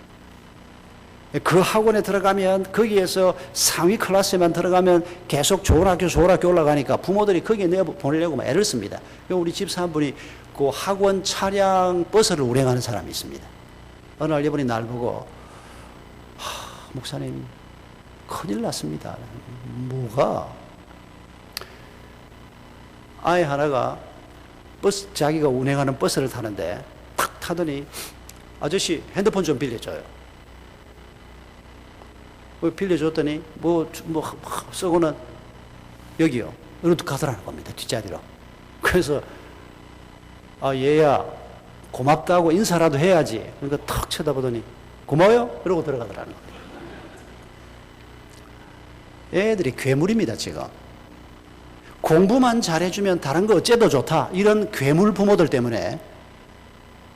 그 학원에 들어가면 거기에서 상위 클래스에만 들어가면 계속 좋은 학교 올라가니까 부모들이 거기에 내보내려고 막 애를 씁니다. 우리 집사 한 분이 그 학원 차량 버스를 운행하는 사람이 있습니다. 어느 날 이분이 날 보고 목사님 큰일 났습니다. 뭐가? 아이 하나가 자기가 운행하는 버스를 타는데 탁 타더니 아저씨 핸드폰 좀 빌려줘요. 빌려줬더니 쓰고는 여기요. 이렇게 가더라는 겁니다. 뒷자리로. 그래서 얘야 고맙다고 인사라도 해야지. 그러니까 탁 쳐다보더니 고마워요? 이러고 들어가더라는 겁니다. 애들이 괴물입니다. 지금. 공부만 잘해주면 다른 거 어째도 좋다. 이런 괴물 부모들 때문에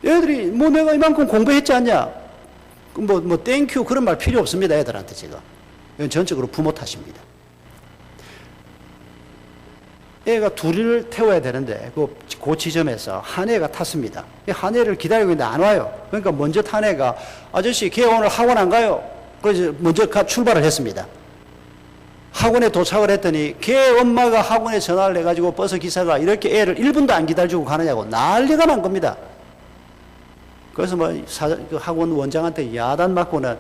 애들이 내가 이만큼 공부했지 않냐? 땡큐 그런 말 필요 없습니다. 애들한테 지금. 이건 전적으로 부모 탓입니다. 애가 둘을 태워야 되는데 그 지점에서 한 애가 탔습니다. 한 애를 기다리고 있는데 안 와요. 그러니까 먼저 탄 애가 아저씨 걔 오늘 학원 안 가요? 그래서 먼저 출발을 했습니다. 학원에 도착을 했더니 걔 엄마가 학원에 전화를 해가지고 버스 기사가 이렇게 애를 1분도 안 기다려주고 가느냐고 난리가 난 겁니다. 그래서 그 학원 원장한테 야단 맞고는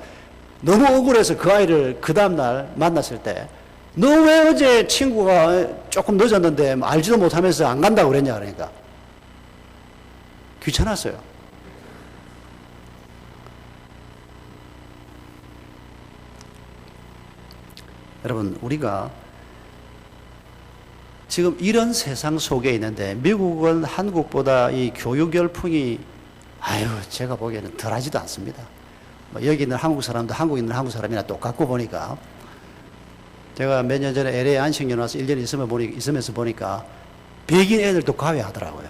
너무 억울해서 그 아이를 그 다음날 만났을 때 너 왜 어제 친구가 조금 늦었는데 알지도 못하면서 안 간다고 그랬냐 그러니까 귀찮았어요. 여러분 우리가 지금 이런 세상 속에 있는데 미국은 한국보다 이 교육 열풍이 제가 보기에는 덜하지도 않습니다. 여기 있는 한국 사람도 한국에 있는 한국 사람이나 똑같고 보니까 제가 몇 년 전에 LA 안식년 와서 1년 있으면서 보니까 백인 애들도 가외하더라고요.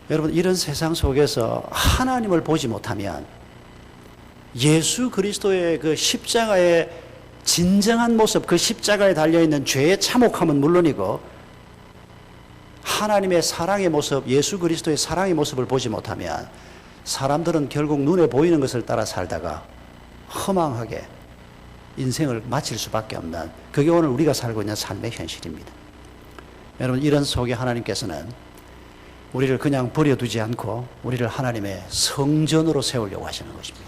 여러분 이런 세상 속에서 하나님을 보지 못하면 예수 그리스도의 그 십자가의 진정한 모습, 그 십자가에 달려있는 죄의 참혹함은 물론이고 하나님의 사랑의 모습, 예수 그리스도의 사랑의 모습을 보지 못하면 사람들은 결국 눈에 보이는 것을 따라 살다가 허망하게 인생을 마칠 수밖에 없는 그게 오늘 우리가 살고 있는 삶의 현실입니다. 여러분 이런 속에 하나님께서는 우리를 그냥 버려두지 않고 우리를 하나님의 성전으로 세우려고 하시는 것입니다.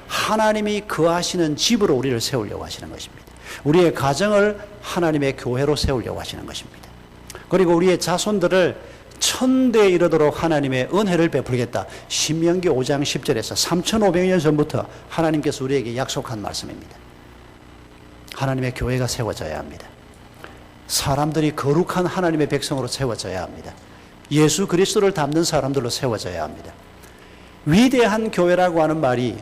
하나님이 거하시는 집으로 우리를 세우려고 하시는 것입니다. 우리의 가정을 하나님의 교회로 세우려고 하시는 것입니다. 그리고 우리의 자손들을 천대에 이르도록 하나님의 은혜를 베풀겠다. 신명기 5장 10절에서 3500년 전부터 하나님께서 우리에게 약속한 말씀입니다. 하나님의 교회가 세워져야 합니다. 사람들이 거룩한 하나님의 백성으로 세워져야 합니다. 예수 그리스도를 닮는 사람들로 세워져야 합니다. 위대한 교회라고 하는 말이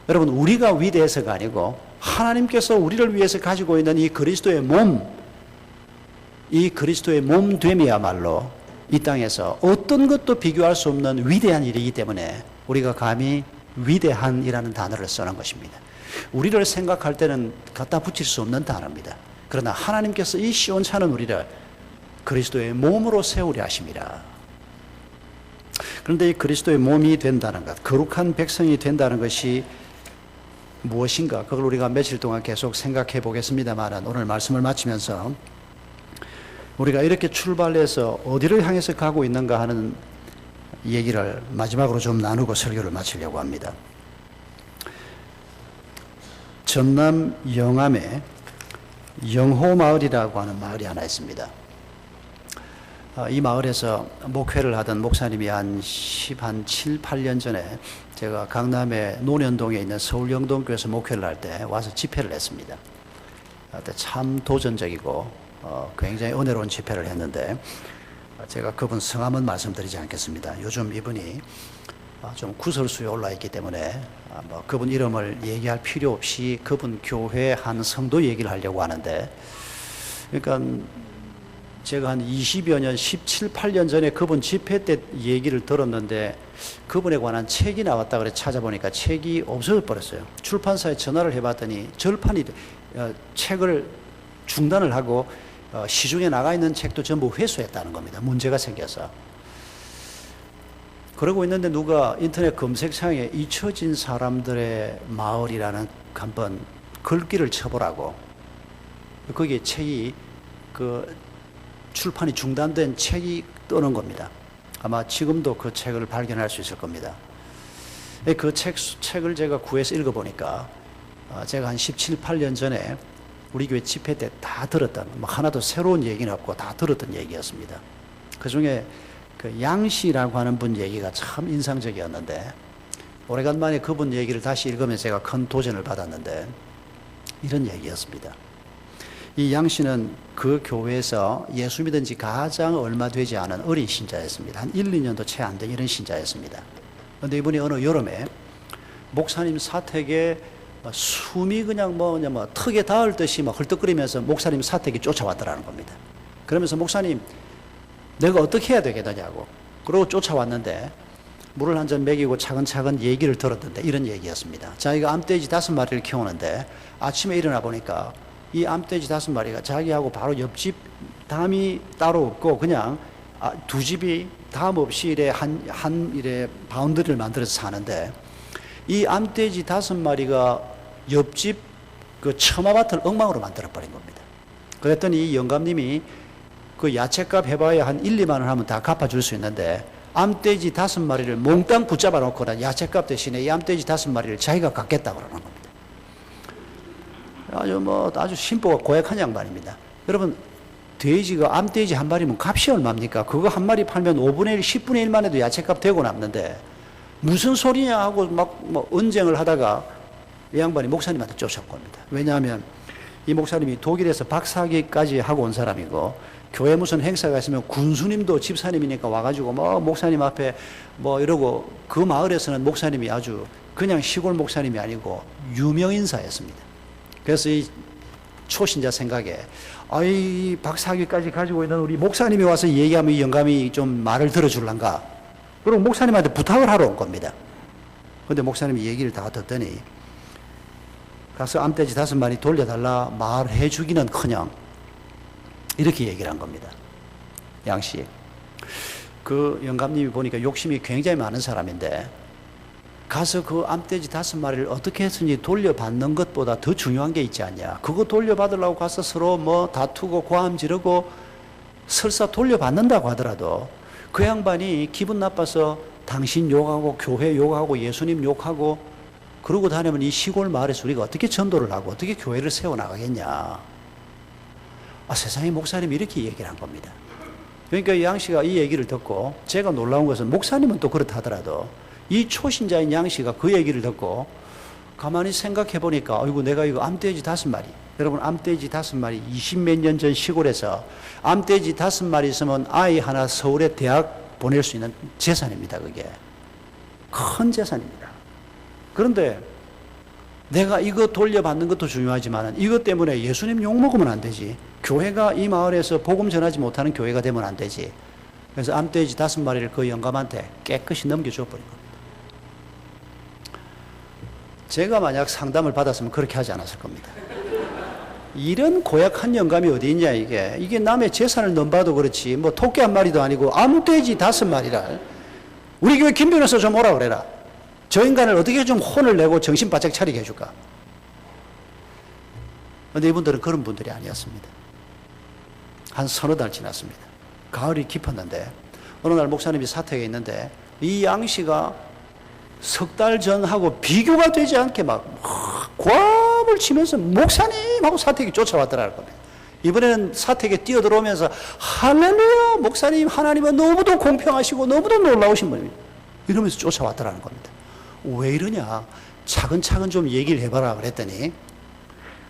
여러분 우리가 위대해서가 아니고 하나님께서 우리를 위해서 가지고 있는 이 그리스도의 몸됨이야말로 이 땅에서 어떤 것도 비교할 수 없는 위대한 일이기 때문에 우리가 감히 위대한이라는 단어를 쓰는 것입니다. 우리를 생각할 때는 갖다 붙일 수 없는 단어입니다. 그러나 하나님께서 이 시온찮은 우리를 그리스도의 몸으로 세우려 하십니다. 그런데 이 그리스도의 몸이 된다는 것, 거룩한 백성이 된다는 것이 무엇인가? 그걸 우리가 며칠 동안 계속 생각해 보겠습니다만 오늘 말씀을 마치면서 우리가 이렇게 출발해서 어디를 향해서 가고 있는가 하는 얘기를 마지막으로 좀 나누고 설교를 마치려고 합니다. 전남 영암에 영호마을이라고 하는 마을이 하나 있습니다. 이 마을에서 목회를 하던 목사님이 한 7, 8년 전에 제가 강남의 논현동에 있는 서울영동교회에서 목회를 할 때 와서 집회를 했습니다. 그때 참 도전적이고 굉장히 은혜로운 집회를 했는데 제가 그분 성함은 말씀드리지 않겠습니다. 요즘 이분이 좀 구설수에 올라있기 때문에 그분 이름을 얘기할 필요 없이 그분 교회 한 성도 얘기를 하려고 하는데, 그러니까 제가 한 20여 년, 17, 8년 전에 그분 집회 때 얘기를 들었는데 그분에 관한 책이 나왔다 그래 찾아보니까 책이 없어져 버렸어요. 출판사에 전화를 해봤더니 절판이 책을 중단을 하고 시중에 나가 있는 책도 전부 회수했다는 겁니다. 문제가 생겨서. 그러고 있는데 누가 인터넷 검색창에 잊혀진 사람들의 마을이라는 한번 글귀를 쳐보라고, 거기에 책이 출판이 중단된 책이 뜨는 겁니다. 아마 지금도 그 책을 발견할 수 있을 겁니다. 그 책을 제가 구해서 읽어보니까 제가 한 17, 8년 전에 우리 교회 집회 때 다 들었던, 하나도 새로운 얘기는 없고 다 들었던 얘기였습니다. 그 중에 그 양씨라고 하는 분 얘기가 참 인상적이었는데, 오래간만에 그분 얘기를 다시 읽으면서 제가 큰 도전을 받았는데 이런 얘기였습니다. 이 양씨는 그 교회에서 예수 믿은 지 가장 얼마 되지 않은 어린 신자였습니다. 한 1, 2년도 채 안 된 이런 신자였습니다. 그런데 이분이 어느 여름에 목사님 사택에 숨이 그냥 턱에 닿을 듯이 헐떡거리면서 목사님 사택에 쫓아왔더라는 겁니다. 그러면서 목사님 내가 어떻게 해야 되겠느냐고, 그러고 쫓아왔는데 물을 한 잔 먹이고 차근차근 얘기를 들었던데 이런 얘기였습니다. 자기가 암돼지 5마리를 키우는데 아침에 일어나 보니까 이 암돼지 5마리가 자기하고 바로 옆집 담이 따로 없고 그냥 두 집이 담 없이 이래 이래 바운더리를 만들어서 사는데, 이 암돼지 5마리가 옆집 그 처마밭을 엉망으로 만들어 버린 겁니다. 그랬더니 이 영감님이 그 야채값 해봐야 한 1, 2만 원 하면 다 갚아줄 수 있는데 암돼지 5마리를 몽땅 붙잡아 놓고는 야채값 대신에 이 암돼지 5마리를 자기가 갖겠다고 그러는 겁니다. 아주 심보가 고약한 양반입니다. 여러분, 돼지가 암돼지 한 마리면 값이 얼마입니까? 그거 한 마리 팔면 5분의 1, 10분의 1만 해도 야채값 되고 남는데 무슨 소리냐 하고 언쟁을 하다가 이 양반이 목사님한테 쫓아온 겁니다. 왜냐하면 이 목사님이 독일에서 박사학위까지 하고 온 사람이고, 교회 무슨 행사가 있으면 군수님도 집사님이니까 와가지고 목사님 앞에 이러고, 그 마을에서는 목사님이 아주 그냥 시골 목사님이 아니고 유명인사였습니다. 그래서 이 초신자 생각에 이 박사학위까지 가지고 있는 우리 목사님이 와서 얘기하면 이 영감이 좀 말을 들어줄란가, 그리고 목사님한테 부탁을 하러 온 겁니다. 그런데 목사님이 얘기를 다 듣더니 가서 암돼지 5마리 돌려달라 말해주기는 커녕 이렇게 얘기를 한 겁니다. 양씨, 그 영감님이 보니까 욕심이 굉장히 많은 사람인데 가서 그 암돼지 5마리를 어떻게 해서든지 돌려받는 것보다 더 중요한 게 있지 않냐. 그거 돌려받으려고 가서 서로 다투고 고함 지르고 설사 돌려받는다고 하더라도 그 양반이 기분 나빠서 당신 욕하고 교회 욕하고 예수님 욕하고 그러고 다니면 이 시골 마을에서 우리가 어떻게 전도를 하고 어떻게 교회를 세워나가겠냐. 세상에 목사님이 이렇게 얘기를 한 겁니다. 그러니까 이 양 씨가 이 얘기를 듣고 제가 놀라운 것은 목사님은 또 그렇다 하더라도 이 초신자인 양 씨가 그 얘기를 듣고 가만히 생각해 보니까 아이고 내가 이거 암돼지 5마리, 여러분 암돼지 5마리 20몇 년 전 시골에서 암돼지 5마리 있으면 아이 하나 서울에 대학 보낼 수 있는 재산입니다. 그게 큰 재산입니다. 그런데 내가 이거 돌려받는 것도 중요하지만 이것 때문에 예수님 욕먹으면 안 되지. 교회가 이 마을에서 복음 전하지 못하는 교회가 되면 안 되지. 그래서 암돼지 5마리를 그 영감한테 깨끗이 넘겨줘 버린 겁니다. 제가 만약 상담을 받았으면 그렇게 하지 않았을 겁니다. 이런 고약한 영감이 어디 있냐 이게 남의 재산을 넘봐도 그렇지 뭐 토끼 한 마리도 아니고 암돼지 5마리를 우리 교회 김 변호사 좀 오라 그래라. 저 인간을 어떻게 좀 혼을 내고 정신 바짝 차리게 해줄까. 그런데 이분들은 그런 분들이 아니었습니다. 한 서너 달 지났습니다. 가을이 깊었는데 어느 날 목사님이 사택에 있는데 이 양 씨가 석 달 전하고 비교가 되지 않게 막 고함을 치면서 목사님하고 사택에 쫓아왔더라는 겁니다. 이번에는 사택에 뛰어들어오면서 할렐루야 목사님 하나님은 너무도 공평하시고 너무도 놀라우신 분입니다. 이러면서 쫓아왔더라는 겁니다. 왜 이러냐 차근차근 좀 얘기를 해봐라 그랬더니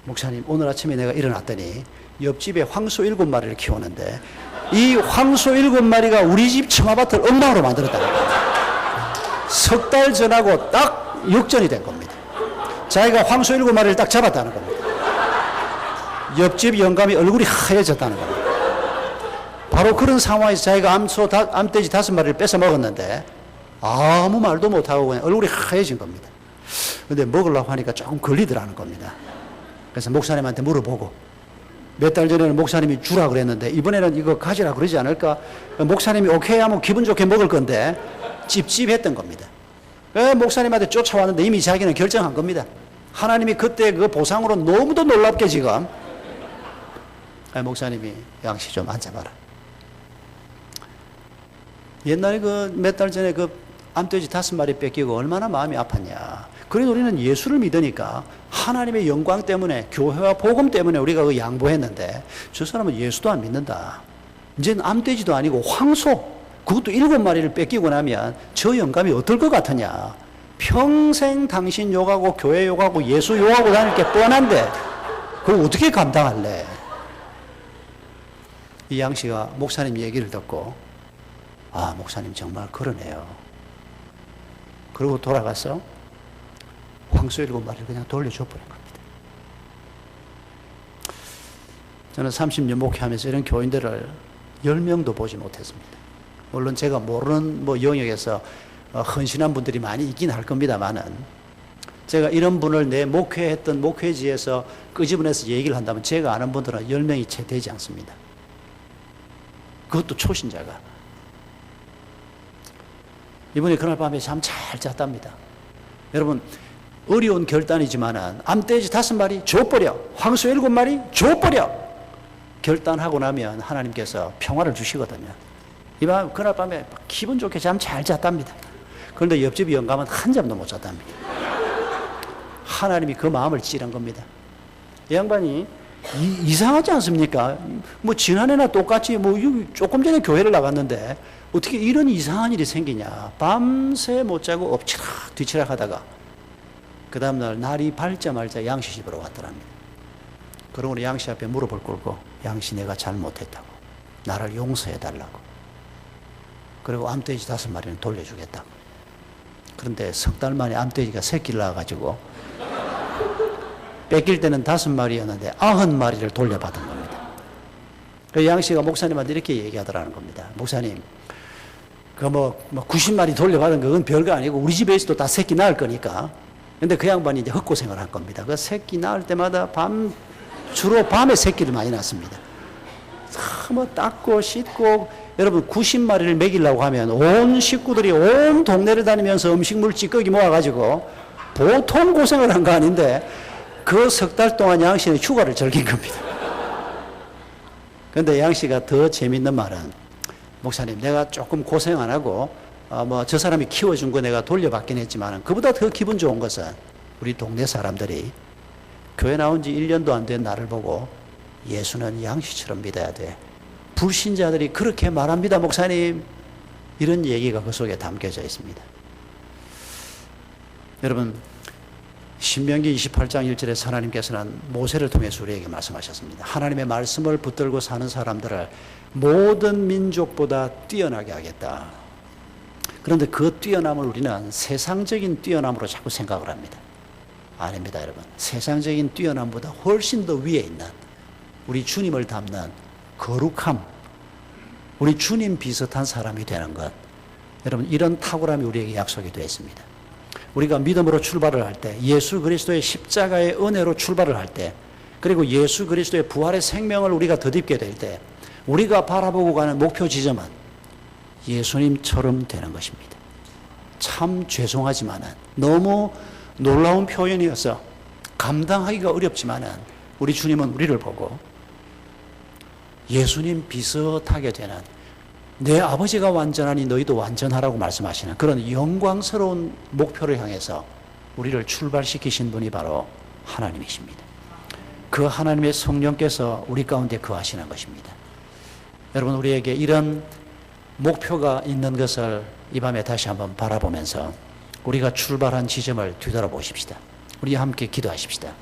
목사님 오늘 아침에 내가 일어났더니 옆집에 황소 7마리를 키우는데 이 황소 7마리가 우리 집 청아밭을 엉망으로 만들었다는 겁니다. 석 달 전하고 딱 역전이 된 겁니다. 자기가 황소 7마리를 딱 잡았다는 겁니다. 옆집 영감이 얼굴이 하얘졌다는 겁니다. 바로 그런 상황에서 자기가 암돼지 5마리를 뺏어 먹었는데 아무 말도 못하고 그냥 얼굴이 하얘진 겁니다. 근데 먹으려고 하니까 조금 걸리더라는 겁니다. 그래서 목사님한테 물어보고 몇 달 전에는 목사님이 주라 그랬는데 이번에는 이거 가지라 그러지 않을까? 목사님이 오케이 하면 기분 좋게 먹을 건데 찝찝했던 겁니다. 목사님한테 쫓아왔는데 이미 자기는 결정한 겁니다. 하나님이 그때 그 보상으로 너무도 놀랍게 지금 목사님이 양씨 좀 앉아봐라. 옛날에 그 몇 달 전에 그 암돼지 5마리 뺏기고 얼마나 마음이 아팠냐. 그래도 우리는 예수를 믿으니까 하나님의 영광 때문에 교회와 복음 때문에 우리가 그 양보했는데 저 사람은 예수도 안 믿는다. 이제는 암돼지도 아니고 황소 그것도 7마리를 뺏기고 나면 저 영감이 어떨 것 같으냐. 평생 당신 욕하고 교회 욕하고 예수 욕하고 다닐 게 뻔한데 그걸 어떻게 감당할래. 이 양씨가 목사님 얘기를 듣고 목사님 정말 그러네요. 그러고 돌아가서 황소 7마리를 그냥 돌려줘 버린 겁니다. 저는 30년 목회하면서 이런 교인들을 10명도 보지 못했습니다. 물론 제가 모르는 영역에서 헌신한 분들이 많이 있긴 할 겁니다만은 제가 이런 분을 내 목회했던 목회지에서 끄집어내서 얘기를 한다면 제가 아는 분들은 10명이 채 되지 않습니다. 그것도 초신자가. 이번에 그날 밤에 잠 잘 잤답니다. 여러분 어려운 결단이지만은 암돼지 5마리 줘버려. 황소 7마리 줘버려. 결단하고 나면 하나님께서 평화를 주시거든요. 그날 밤에 기분 좋게 잠 잘 잤답니다. 그런데 옆집 영감은 한 잠도 못 잤답니다. 하나님이 그 마음을 찌른 겁니다. 이 양반이 이상하지 않습니까? 지난해나 똑같이 조금 전에 교회를 나갔는데 어떻게 이런 이상한 일이 생기냐. 밤새 못 자고 엎치락 뒤치락 하다가 그 다음날 날이 밝자마자 양씨 집으로 왔더랍니다. 그러고 양씨 앞에 무릎을 꿇고 양씨 내가 잘못했다고 나를 용서해달라고 그리고 암돼지 5마리는 돌려주겠다고. 그런데 석 달 만에 암돼지가 새끼를 낳아가지고 뺏길 때는 5마리였는데 90마리를 돌려받은 겁니다. 그 양씨가 목사님한테 이렇게 얘기하더라는 겁니다. 목사님, 90마리 돌려받은 그건 별거 아니고 우리 집에서도 다 새끼 낳을 거니까. 근데 그 양반이 이제 헛고생을 한 겁니다. 그 새끼 낳을 때마다 주로 밤에 새끼를 많이 낳습니다. 닦고 씻고, 여러분 90마리를 먹이려고 하면 온 식구들이 온 동네를 다니면서 음식물 찌꺼기 모아가지고 보통 고생을 한 거 아닌데 그 석 달 동안 양씨는 휴가를 즐긴 겁니다. 그런데 양씨가 더 재밌는 말은 목사님, 내가 조금 고생 안 하고 저 사람이 키워준 거 내가 돌려받긴 했지만 그보다 더 기분 좋은 것은 우리 동네 사람들이 교회 나온 지 1년도 안 된 나를 보고 예수는 양식처럼 믿어야 돼. 불신자들이 그렇게 말합니다, 목사님. 이런 얘기가 그 속에 담겨져 있습니다. 여러분, 신명기 28장 1절에 하나님께서는 모세를 통해서 우리에게 말씀하셨습니다. 하나님의 말씀을 붙들고 사는 사람들을 모든 민족보다 뛰어나게 하겠다. 그런데 그 뛰어남을 우리는 세상적인 뛰어남으로 자꾸 생각을 합니다. 아닙니다, 여러분. 세상적인 뛰어남보다 훨씬 더 위에 있는 우리 주님을 닮는 거룩함, 우리 주님 비슷한 사람이 되는 것, 여러분, 이런 탁월함이 우리에게 약속이 되어 있습니다. 우리가 믿음으로 출발을 할 때, 예수 그리스도의 십자가의 은혜로 출발을 할 때, 그리고 예수 그리스도의 부활의 생명을 우리가 덧입게 될 때, 우리가 바라보고 가는 목표 지점은 예수님처럼 되는 것입니다. 참 죄송하지만은, 너무 놀라운 표현이어서 감당하기가 어렵지만은, 우리 주님은 우리를 보고 예수님 비슷하게 되는, 내 아버지가 완전하니 너희도 완전하라고 말씀하시는 그런 영광스러운 목표를 향해서 우리를 출발시키신 분이 바로 하나님이십니다. 그 하나님의 성령께서 우리 가운데 거하시는 것입니다. 여러분, 우리에게 이런 목표가 있는 것을 이 밤에 다시 한번 바라보면서 우리가 출발한 지점을 뒤돌아보십시다. 우리 함께 기도하십시다.